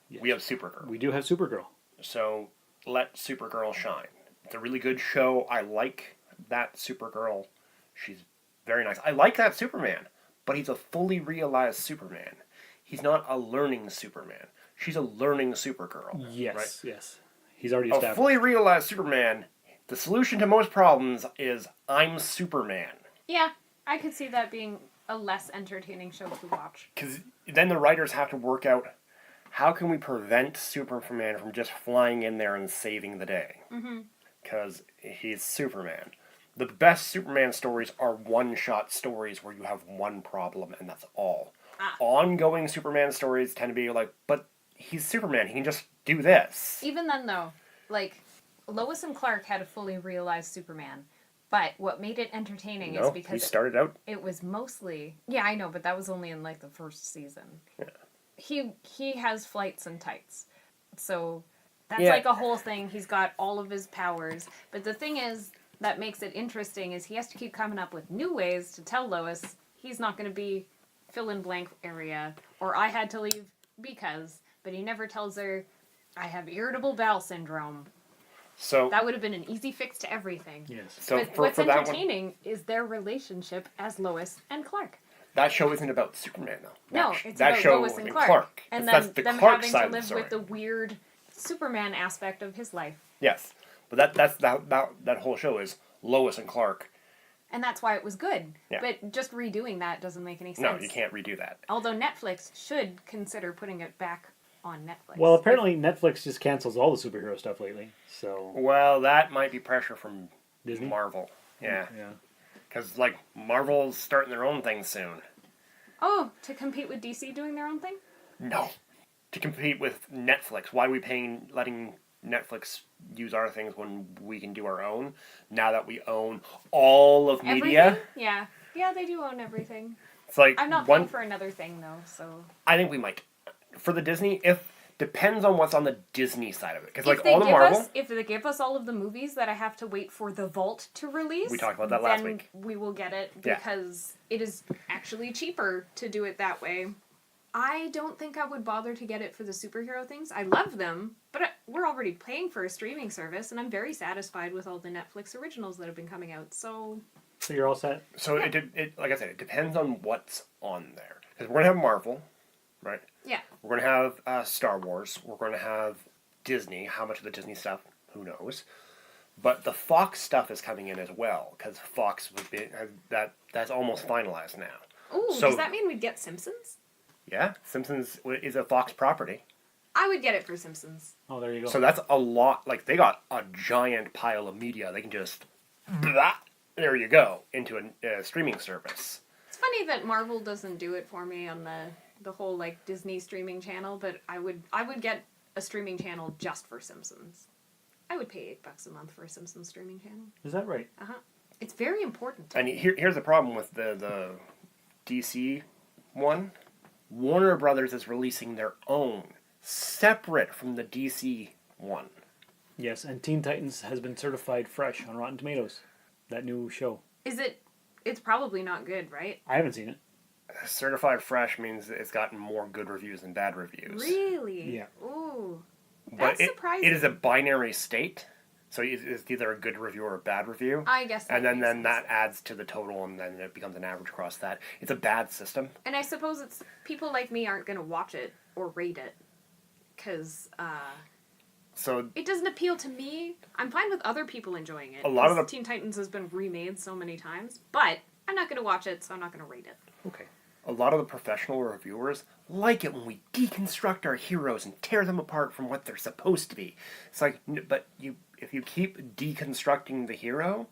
Yes. We have Supergirl. We do have Supergirl. So let Supergirl shine. It's a really good show. I like that Supergirl. She's very nice. I like that Superman, but he's a fully realized Superman. He's not a learning Superman. She's a learning Supergirl. Yes, right? Yes. He's already A established. fully realized Superman, the solution to most problems is I'm Superman. Yeah, I could see that being a less entertaining show to watch. Because then the writers have to work out, how can we prevent Superman from just flying in there and saving the day? Because he's Superman. The best Superman stories are one-shot stories where you have one problem and that's all. Ongoing Superman stories tend to be like, but he's Superman, he can just do this. Even then, though, like, Lois and Clark had a fully realized Superman. But what made it entertaining is because he started out. It was mostly... Yeah, I know, but that was only in, like, the first season. Yeah. He has flights and tights. So that's like a whole thing. He's got all of his powers. But the thing is that makes it interesting is he has to keep coming up with new ways to tell Lois he's not going to be fill-in-blank area, or I had to leave because... But he never tells her, I have irritable bowel syndrome. So that would have been an easy fix to everything. Yes. So but what's entertaining is their relationship as Lois and Clark. That show isn't about Superman, though. No, it's about Lois and Clark. And that's then the them Clark having side to of the live story. with the weird Superman aspect of his life. Yes, but that whole show is Lois and Clark. And that's why it was good. Yeah. But just redoing that doesn't make any sense. No, you can't redo that. Although Netflix should consider putting it back on Netflix. Well, apparently Netflix just cancels all the superhero stuff lately. So well, that might be pressure from Disney? Marvel. Yeah. Yeah. Because like Marvel's starting their own thing soon. Oh, to compete with DC doing their own thing? No. To compete with Netflix. Why are we letting Netflix use our things when we can do our own? Now that we own all of media. Everything? Yeah. Yeah, they do own everything. It's like I'm not paying for another thing though, so I think we might. For the Disney, depends on what's on the Disney side of it. Because like if they all the Marvel, if they give us all of the movies that I have to wait for the Vault to release, we talked about that last then week. We will get it because it is actually cheaper to do it that way. I don't think I would bother to get it for the superhero things. I love them, but we're already paying for a streaming service, and I'm very satisfied with all the Netflix originals that have been coming out. So you're all set. So it like I said, it depends on what's on there. Because we're gonna have Marvel, right? Yeah. We're going to have Star Wars. We're going to have Disney. How much of the Disney stuff? Who knows? But the Fox stuff is coming in as well, because Fox would be that's almost finalized now. Ooh, so, does that mean we'd get Simpsons? Yeah, Simpsons is a Fox property. I would get it for Simpsons. Oh, there you go. So that's a lot. Like, they got a giant pile of media. They can just, blah, there you go, into a streaming service. It's funny that Marvel doesn't do it for me on the whole like Disney streaming channel, but I would get a streaming channel just for Simpsons. I would pay $8 a month for a Simpsons streaming channel. Is that right? It's very important. And here's the problem with the DC one. Warner Brothers is releasing their own, separate from the DC one. Yes, and Teen Titans has been certified fresh on Rotten Tomatoes. That new show. Is it? It's probably not good, right? I haven't seen it. certified fresh means it's gotten more good reviews than bad reviews. Really? Yeah. Ooh. But That's surprising. it is a binary state. So it's either a good review or a bad review. I guess that And then makes sense. that adds to the total, and then it becomes an average across that. It's a bad system. And I suppose it's people like me aren't going to watch it or rate it because So it doesn't appeal to me. I'm fine with other people enjoying it. A lot of 'cause the- Teen Titans has been remade so many times, but I'm not going to watch it, so I'm not going to rate it. Okay. A lot of the professional reviewers like it when we deconstruct our heroes and tear them apart from what they're supposed to be. It's like, but if you keep deconstructing the hero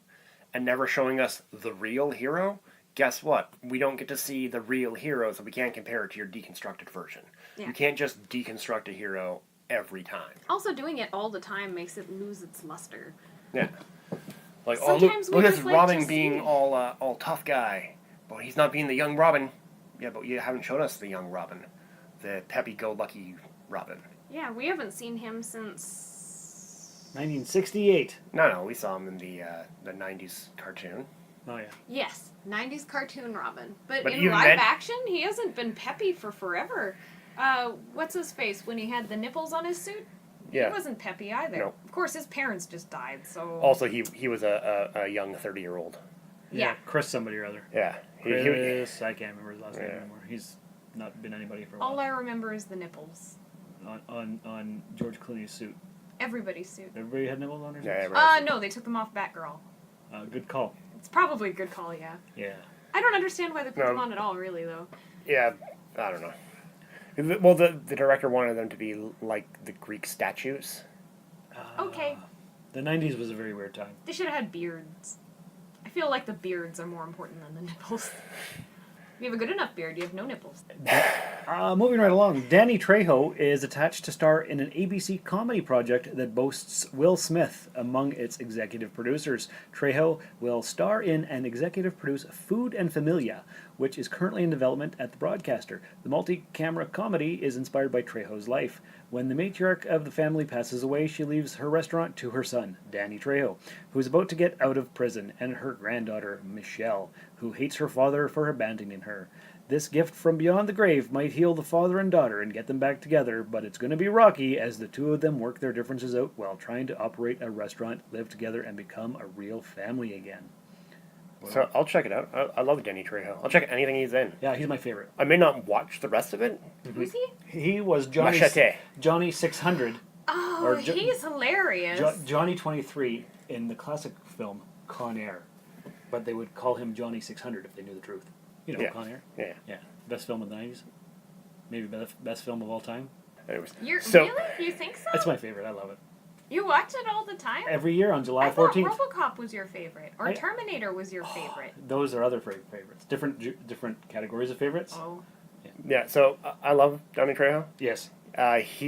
and never showing us the real hero, guess what? We don't get to see the real hero, so we can't compare it to your deconstructed version. Yeah. You can't just deconstruct a hero every time. Also, doing it all the time makes it lose its luster. Yeah. Like, Sometimes look we at just this like Robin to being see. all tough guy. But he's not being the young Robin. Yeah, but you haven't shown us the young Robin. The peppy-go-lucky Robin. Yeah, we haven't seen him since 1968. No, we saw him in the 90s cartoon. Oh, yeah. Yes, 90s cartoon Robin. But in even live then- action, he hasn't been peppy for forever. What's his face when he had the nipples on his suit? Yeah. He wasn't peppy either. No. Of course, his parents just died, so... Also, he was a young 30-year-old. Yeah. Chris somebody or other. Yeah. Chris, I can't remember his last name anymore. He's not been anybody for a while. All I remember is the nipples. On George Clooney's suit. Everybody's suit. Everybody had nipples on their suits? Yeah, No, they took them off Batgirl. Good call. It's probably a good call, yeah. Yeah. I don't understand why they put No. them on at all, really, though. Yeah, I don't know. Well, the director wanted them to be like the Greek statues. Okay. The 90s was a very weird time. They should have had beards. I feel like the beards are more important than the nipples. If you have a good enough beard, you have no nipples. Moving right along, Danny Trejo is attached to star in an ABC comedy project that boasts Will Smith among its executive producers. Trejo will star in and executive produce Food and Familia, which is currently in development at the broadcaster. The multi-camera comedy is inspired by Trejo's life. When the matriarch of the family passes away, she leaves her restaurant to her son, Danny Trejo, who is about to get out of prison, and her granddaughter, Michelle, who hates her father for abandoning her. This gift from beyond the grave might heal the father and daughter and get them back together, but it's going to be rocky as the two of them work their differences out while trying to operate a restaurant, live together, and become a real family again. So I'll check it out. I love Danny Trejo. I'll check anything he's in. Yeah, he's my favorite. I may not watch the rest of it. Who's he? He was Johnny Machete. Johnny 600. Oh, Or he's hilarious. Johnny 23 in the classic film Con Air, but they would call him Johnny 600 if they knew the truth. You know, Yeah. Con Air. Yeah. Yeah, best film of the 90s. Maybe best film of all time. Anyways, Really? You think so? It's my favorite. I love it. You watch it all the time? Every year on July I thought 14th. RoboCop was your favorite, or Terminator was your favorite. Those are other favorites. Different categories of favorites. Oh. Yeah, so I love Johnny Trejo. Yes. If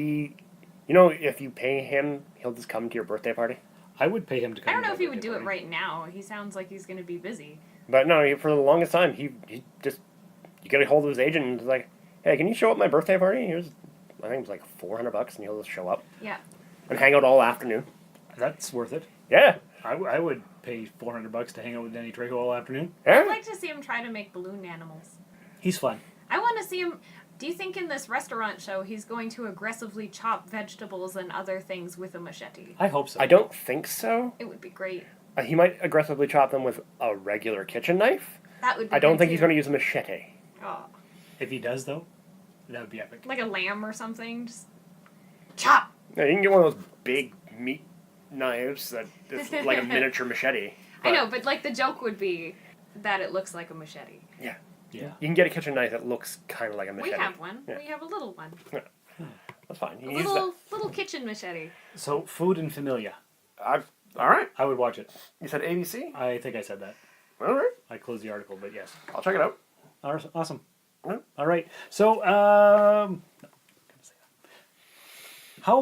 you pay him, he'll just come to your birthday party. I would pay him to come. I don't to know my if he would birthday do it party. right now. He sounds like he's going to be busy. But no, for the longest time, he just, you get a hold of his agent and he's like, hey, can you show up at my birthday party? Here's, I think it was like $400 and he'll just show up. Yeah. And hang out all afternoon. That's worth it. Yeah. I would pay $400 to hang out with Danny Trejo all afternoon. I'd like to see him try to make balloon animals. He's fun. I want to see him... Do you think in this restaurant show he's going to aggressively chop vegetables and other things with a machete? I hope so. I don't think so. It would be great. He might aggressively chop them with a regular kitchen knife. That would be I don't good think too. he's going to use a machete. Oh. If he does, though, that would be epic. Like a lamb or something. Just chop! Yeah, you can get one of those big meat knives that is like a miniature machete. I know, but like the joke would be that it looks like a machete. Yeah. Yeah. You can get a kitchen knife that looks kind of like a machete. We have one. Yeah. We have a little one. Yeah. That's fine. You A can use that. little kitchen machete. So, Food and Familia. All right. I would watch it. You said ABC? I think I said that. All right. I closed the article, but yes. I'll check it out. Awesome. Yeah. All right. So, how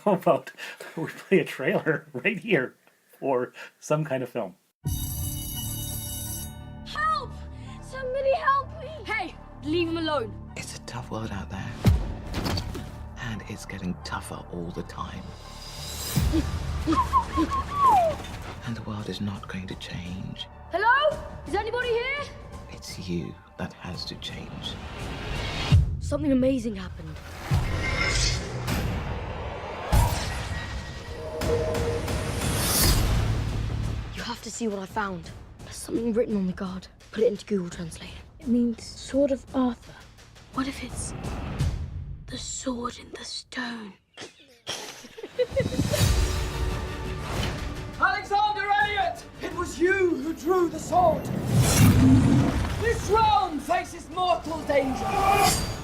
about we play a trailer right here for some kind of film? Help! Somebody help me! Hey, leave him alone. It's a tough world out there. And it's getting tougher all the time. And the world is not going to change Hello? Is anybody here? It's you that has to change. Something amazing happened. You have to see what I found. There's something written on the guard. Put it into Google Translate. It means Sword of Arthur. What if it's the sword in the stone? Alexander Elliot! It was you who drew the sword! This realm faces mortal danger!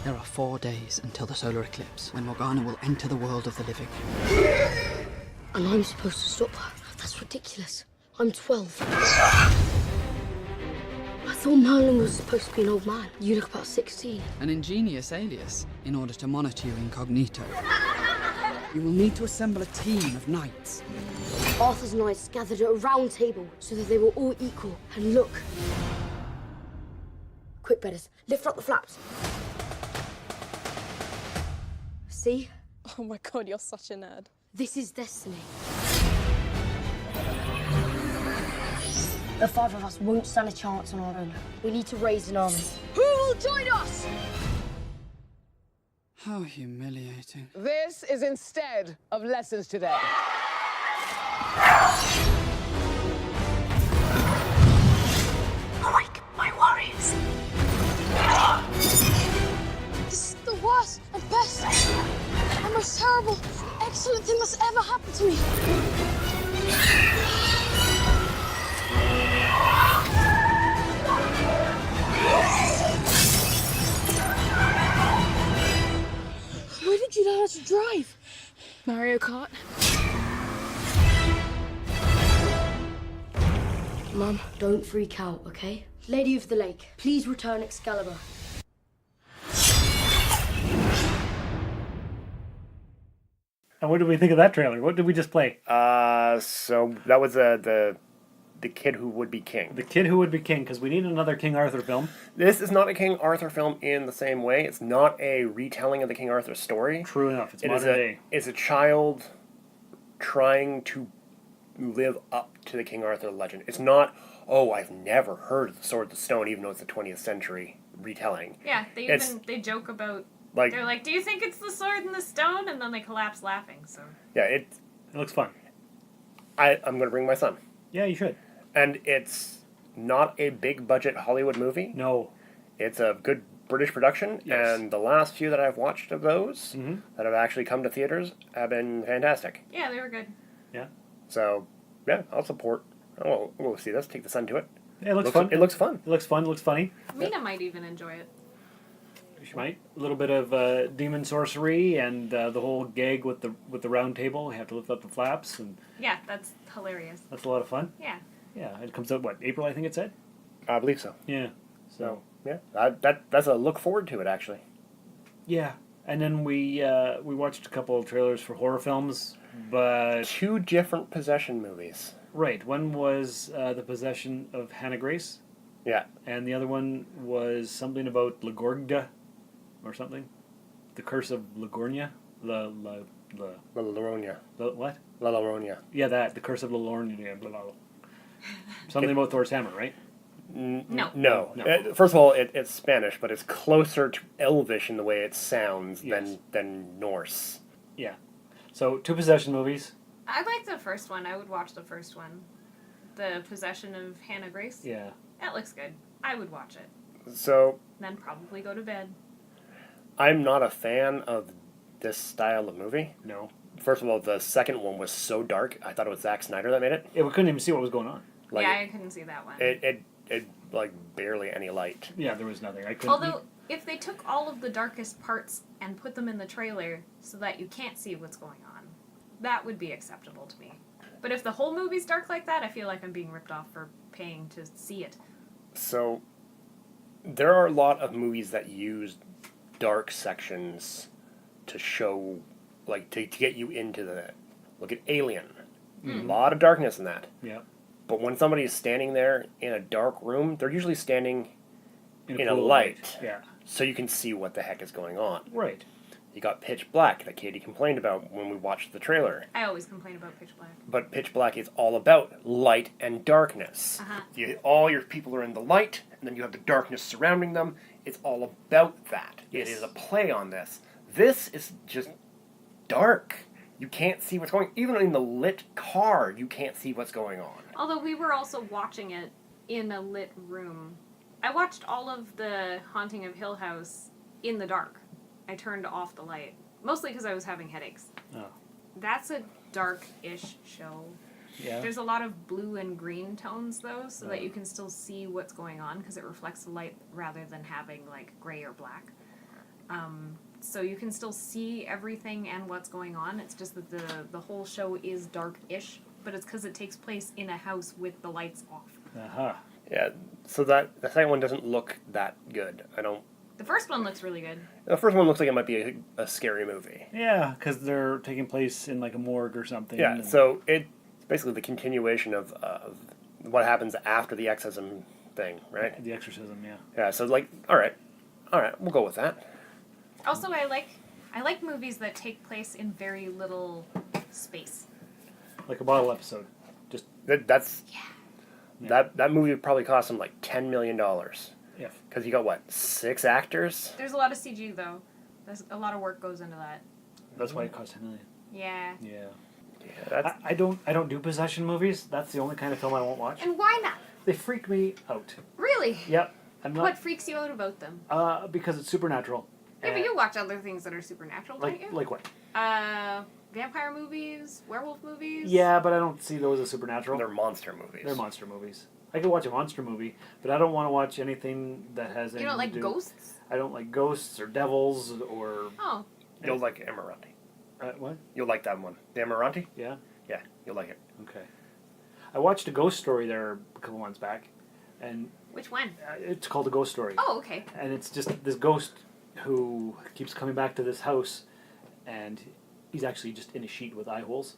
There are 4 days until the solar eclipse, when Morgana will enter the world of the living. And I'm supposed to stop her. That's ridiculous. I'm 12. I thought Merlin was supposed to be an old man. You look about 16. An ingenious alias, in order to monitor you incognito. You will need to assemble a team of knights. Arthur's knights gathered at a round table so that they were all equal. And look. Quick, Bedders, lift up the flaps. See? Oh my god, you're such a nerd. This is destiny. The 5 of us won't stand a chance on our own. We need to raise an army. Who will join us? How humiliating. This is instead of lessons today. Awake, my warriors. This is the worst and best and most terrible, excellent thing that's ever happened to me. Where did you learn how to drive? Mario Kart? Mum, don't freak out, okay? Lady of the Lake, please return Excalibur. And what did we think of that trailer? What did we just play? So that was the kid who would be king. The Kid Who Would Be King, because we need another King Arthur film. This is not a King Arthur film in the same way. It's not a retelling of the King Arthur story. True enough, it's modern day. It's a child trying to live up to the King Arthur legend. It's not, oh, I've never heard of the Sword of the Stone, even though it's a 20th century retelling. Yeah, they joke about, they're like, do you think it's the Sword in the Stone? And then they collapse laughing, so. Yeah, it looks fun. I'm going to bring my son. Yeah, you should. And it's not a big budget Hollywood movie. No. It's a good British production, Yes. and the last few that I've watched of those that have actually come to theaters have been fantastic. Yeah, they were good. Yeah. So, yeah, I'll support. We'll see this. Take the son to it. Yeah, it looks fun. It looks fun. It looks fun. It looks funny. Mina might even enjoy it. She might. A little bit of demon sorcery and the whole gag with the round table. You have to lift up the flaps, and Yeah, that's hilarious. that's a lot of fun. Yeah. Yeah, it comes out, what, April, I think it said? I believe so. Yeah. So, yeah, that's a look forward to it, actually. yeah. And then we watched a couple of trailers for horror films, but... 2 different possession movies. Right. One was The Possession of Hannah Grace. Yeah. And the other one was something about Ligorga or something. The Curse of Ligornia. La Llorona. What? La Llorona. Yeah, that. The Curse of Llorona. Blah, blah, blah. Something about Thor's hammer, right? No. First of all, it's Spanish, but it's closer to Elvish in the way it sounds than Norse. Yeah. So, 2 possession movies. I like the first one. I would watch the first one. The Possession of Hannah Grace. Yeah. That looks good. I would watch it. So... Then probably go to bed. I'm not a fan of this style of movie. No. First of all, the second one was so dark, I thought it was Zack Snyder that made it. Yeah, we couldn't even see what was going on. Like, yeah, I couldn't see that one. It like, barely any light. Yeah, there was nothing. I couldn't... Although, if they took all of the darkest parts and put them in the trailer so that you can't see what's going on, that would be acceptable to me. But if the whole movie's dark like that, I feel like I'm being ripped off for paying to see it. So, there are a lot of movies that use dark sections to show, like, to get you into the... Look at Alien. A lot of darkness in that. Yeah. But when somebody is standing there in a dark room, they're usually standing in a pool of light. Yeah. So you can see what the heck is going on. Right. You got Pitch Black that Katie complained about when we watched the trailer. I always complain about Pitch Black. But Pitch Black is all about light and darkness. All your people are in the light, and then you have the darkness surrounding them. It's all about that. Yes. It is a play on this. This is just dark. You can't see what's going on. Even in the lit car, you can't see what's going on. Although we were also watching it in a lit room. I watched all of the Haunting of Hill House in the dark. I turned off the light. Mostly because I was having headaches. Oh. That's a dark-ish show. Yeah. There's a lot of blue and green tones, though, so that you can still see what's going on, because it reflects the light rather than having, like, gray or black. So you can still see everything and what's going on. It's just that the whole show is dark-ish, but it's because it takes place in a house with the lights off. Uh-huh. Yeah, so the second one doesn't look that good. The first one looks really good. The first one looks like it might be a scary movie. Yeah, because they're taking place in like a morgue or something. Yeah, so it's basically the continuation of what happens after the exorcism thing, right? The exorcism, yeah. Yeah, so like, all right, we'll go with that. Also, I like movies that take place in very little space. Like a bottle episode. Just that's that movie would probably cost them like $10 million. Yeah. Because you got what, 6 actors? There's a lot of CG though. There's a lot of work goes into that. That's why it costs $10 million. Yeah. Yeah. I don't do possession movies. That's the only kind of film I won't watch. And why not? They freak me out. Really? Yep. I'm not. What freaks you out about them? Because it's supernatural. Yeah, but you watch other things that are supernatural, don't you? Like what? Vampire movies, werewolf movies. Yeah, but I don't see those as supernatural. They're monster movies. They're monster movies. I could watch a monster movie, but I don't want to watch anything that has anything You don't like to do. ghosts? I don't like ghosts or devils or... Oh. You'll like Emeraldi. What? You'll like that one. The Emeraldi? Yeah? Yeah, you'll like it. Okay. I watched a ghost story there a couple months back, and... Which one? It's called A Ghost Story. Oh, okay. And it's just this ghost who keeps coming back to this house, and he's actually just in a sheet with eye holes.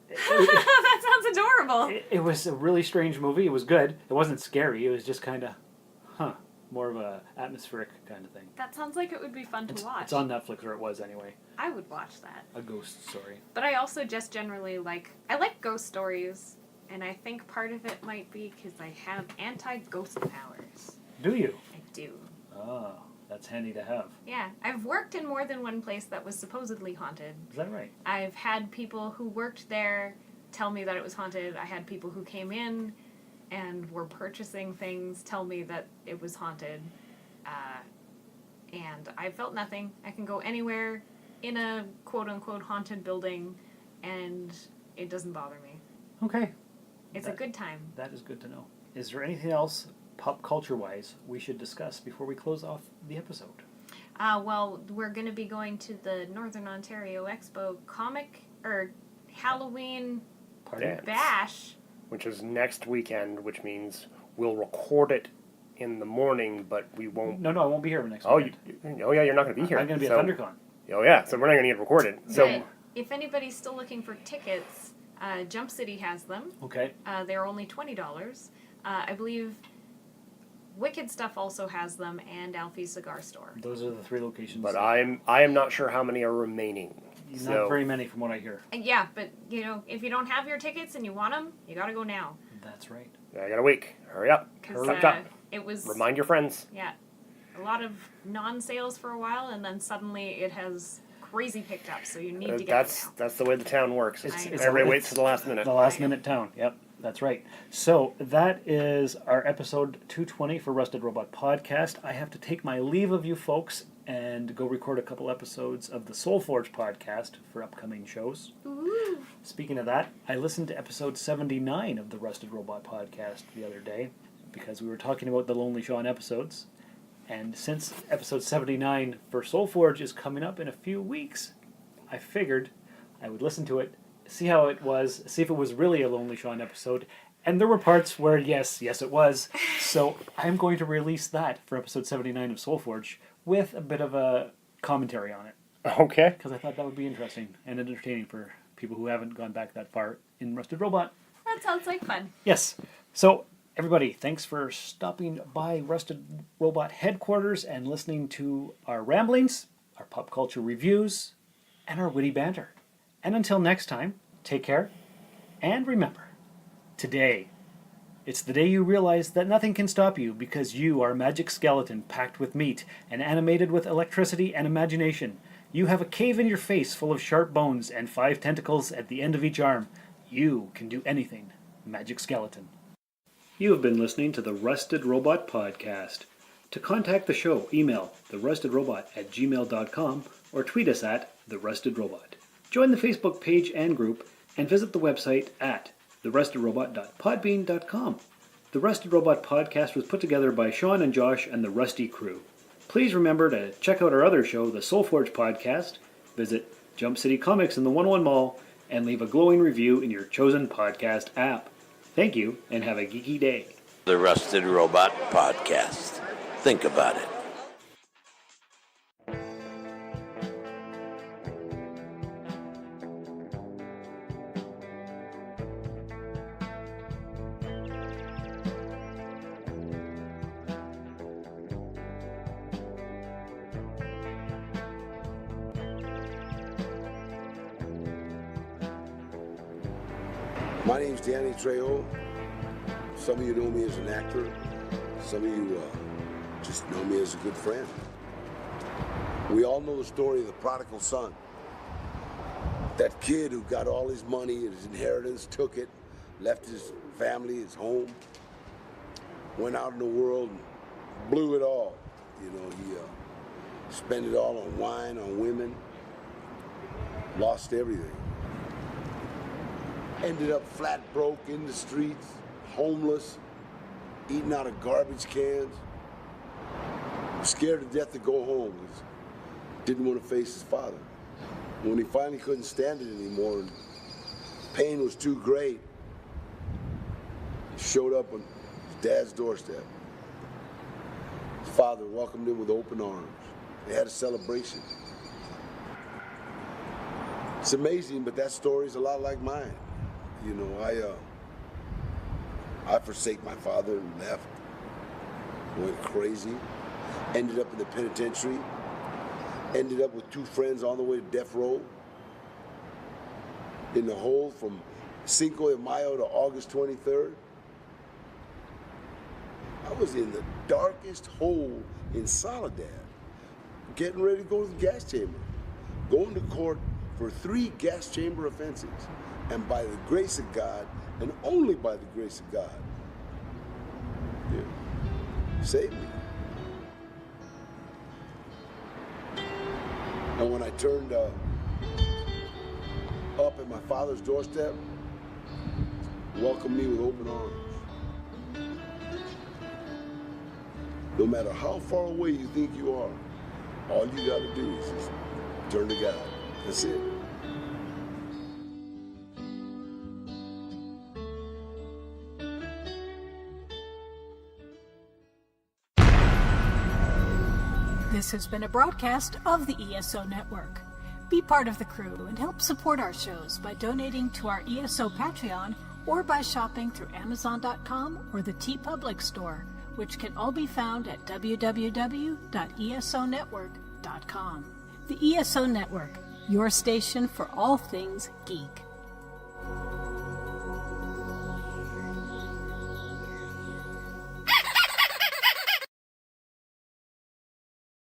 That sounds adorable. It was a really strange movie. It was good. It wasn't scary. It was just kind of, more of a atmospheric kind of thing. That sounds like it would be fun to watch. It's on Netflix, or it was anyway. I would watch that. A ghost story. But I also just generally like ghost stories, and I think part of it might be because I have anti-ghost powers. Do you? I do. Oh, that's handy to have. Yeah, I've worked in more than one place that was supposedly haunted. Is that right? I've had people who worked there tell me that it was haunted. I had people who came in and were purchasing things tell me that it was haunted. And I felt nothing. I can go anywhere in a quote-unquote haunted building, and it doesn't bother me. Okay. It's a good time. That is good to know. Is there anything else, pop culture-wise, we should discuss before we close off the episode? Well, we're going to be going to the Northern Ontario Expo Halloween bash. Which is next weekend, which means we'll record it in the morning, but we won't... No, I won't be here next weekend. weekend. Oh, yeah, you're not going to be here. I'm going to be at ThunderCon. Oh, yeah, so we're not going to get recorded. So, but if anybody's still looking for tickets, Jump City has them. Okay. They're only $20. I believe Wicked Stuff also has them, and Alfie's Cigar Store. Those are the 3 locations. But I am not sure how many are remaining. Not very many from what I hear. Yeah, but, if you don't have your tickets and you want them, you got to go now. That's right. I got a week. Hurry up. Hurry up. It was... Remind your friends. Yeah. A lot of non-sales for a while, and then suddenly it has crazy picked up, so you need to get it now. That's the way the town works. Everybody waits to the last minute. The last minute town, yep. That's right. So that is our episode 220 for Rusted Robot Podcast. I have to take my leave of you folks and go record a couple episodes of the Soul Forge podcast for upcoming shows. Ooh. Speaking of that, I listened to episode 79 of the Rusted Robot Podcast the other day because we were talking about the Lonely Shawn episodes. And since episode 79 for Soul Forge is coming up in a few weeks, I figured I would listen to it, see how it was, see if it was really a Lonely Shawn episode. And there were parts where, yes, it was. So I'm going to release that for episode 79 of Soul Forge with a bit of a commentary on it. Okay. Because I thought that would be interesting and entertaining for people who haven't gone back that far in Rusted Robot. That sounds like fun. Yes. So, everybody, thanks for stopping by Rusted Robot headquarters and listening to our ramblings. our pop culture reviews, and our witty banter. And until next time, take care, and remember, today, it's the day you realize that nothing can stop you because you are a magic skeleton packed with meat and animated with electricity and imagination. You have a cave in your face full of sharp bones and 5 tentacles at the end of each arm. You can do anything, Magic Skeleton. You have been listening to the Rusted Robot Podcast. To contact the show, email therustedrobot@gmail.com or tweet us at therustedrobot. Join the Facebook page and group and visit the website at therustedrobot.podbean.com. The Rusted Robot Podcast was put together by Sean and Josh and the Rusty crew. Please remember to check out our other show, the Soulforge Podcast, visit Jump City Comics in the 101 Mall, and leave a glowing review in your chosen podcast app. Thank you, and have a geeky day. The Rusted Robot Podcast. Think about it. My name's Danny Trejo. Some of you know me as an actor. Some of you just know me as a good friend. We all know the story of the prodigal son. That kid who got all his money and his inheritance, took it, left his family, his home, went out in the world and blew it all. You know, he spent it all on wine, on women, lost everything. Ended up flat broke in the streets, homeless, eating out of garbage cans. Scared to death to go home. Didn't want to face his father. When he finally couldn't stand it anymore and pain was too great, he showed up on his dad's doorstep. His father welcomed him with open arms. They had a celebration. It's amazing, but that story's a lot like mine. You know, I forsake my father and left, went crazy, ended up in the penitentiary, ended up with 2 friends on the way to death row, in the hole from Cinco de Mayo to August 23rd. I was in the darkest hole in Soledad, getting ready to go to the gas chamber, going to court for 3 gas chamber offenses. And by the grace of God, and only by the grace of God, saved me. And when I turned up at my father's doorstep, welcomed me with open arms. No matter how far away you think you are, all you gotta do is just turn to God. That's it. This has been a broadcast of the ESO Network. Be part of the crew and help support our shows by donating to our ESO Patreon or by shopping through Amazon.com or the TeePublic store, which can all be found at www.esonetwork.com. The ESO Network, your station for all things geek.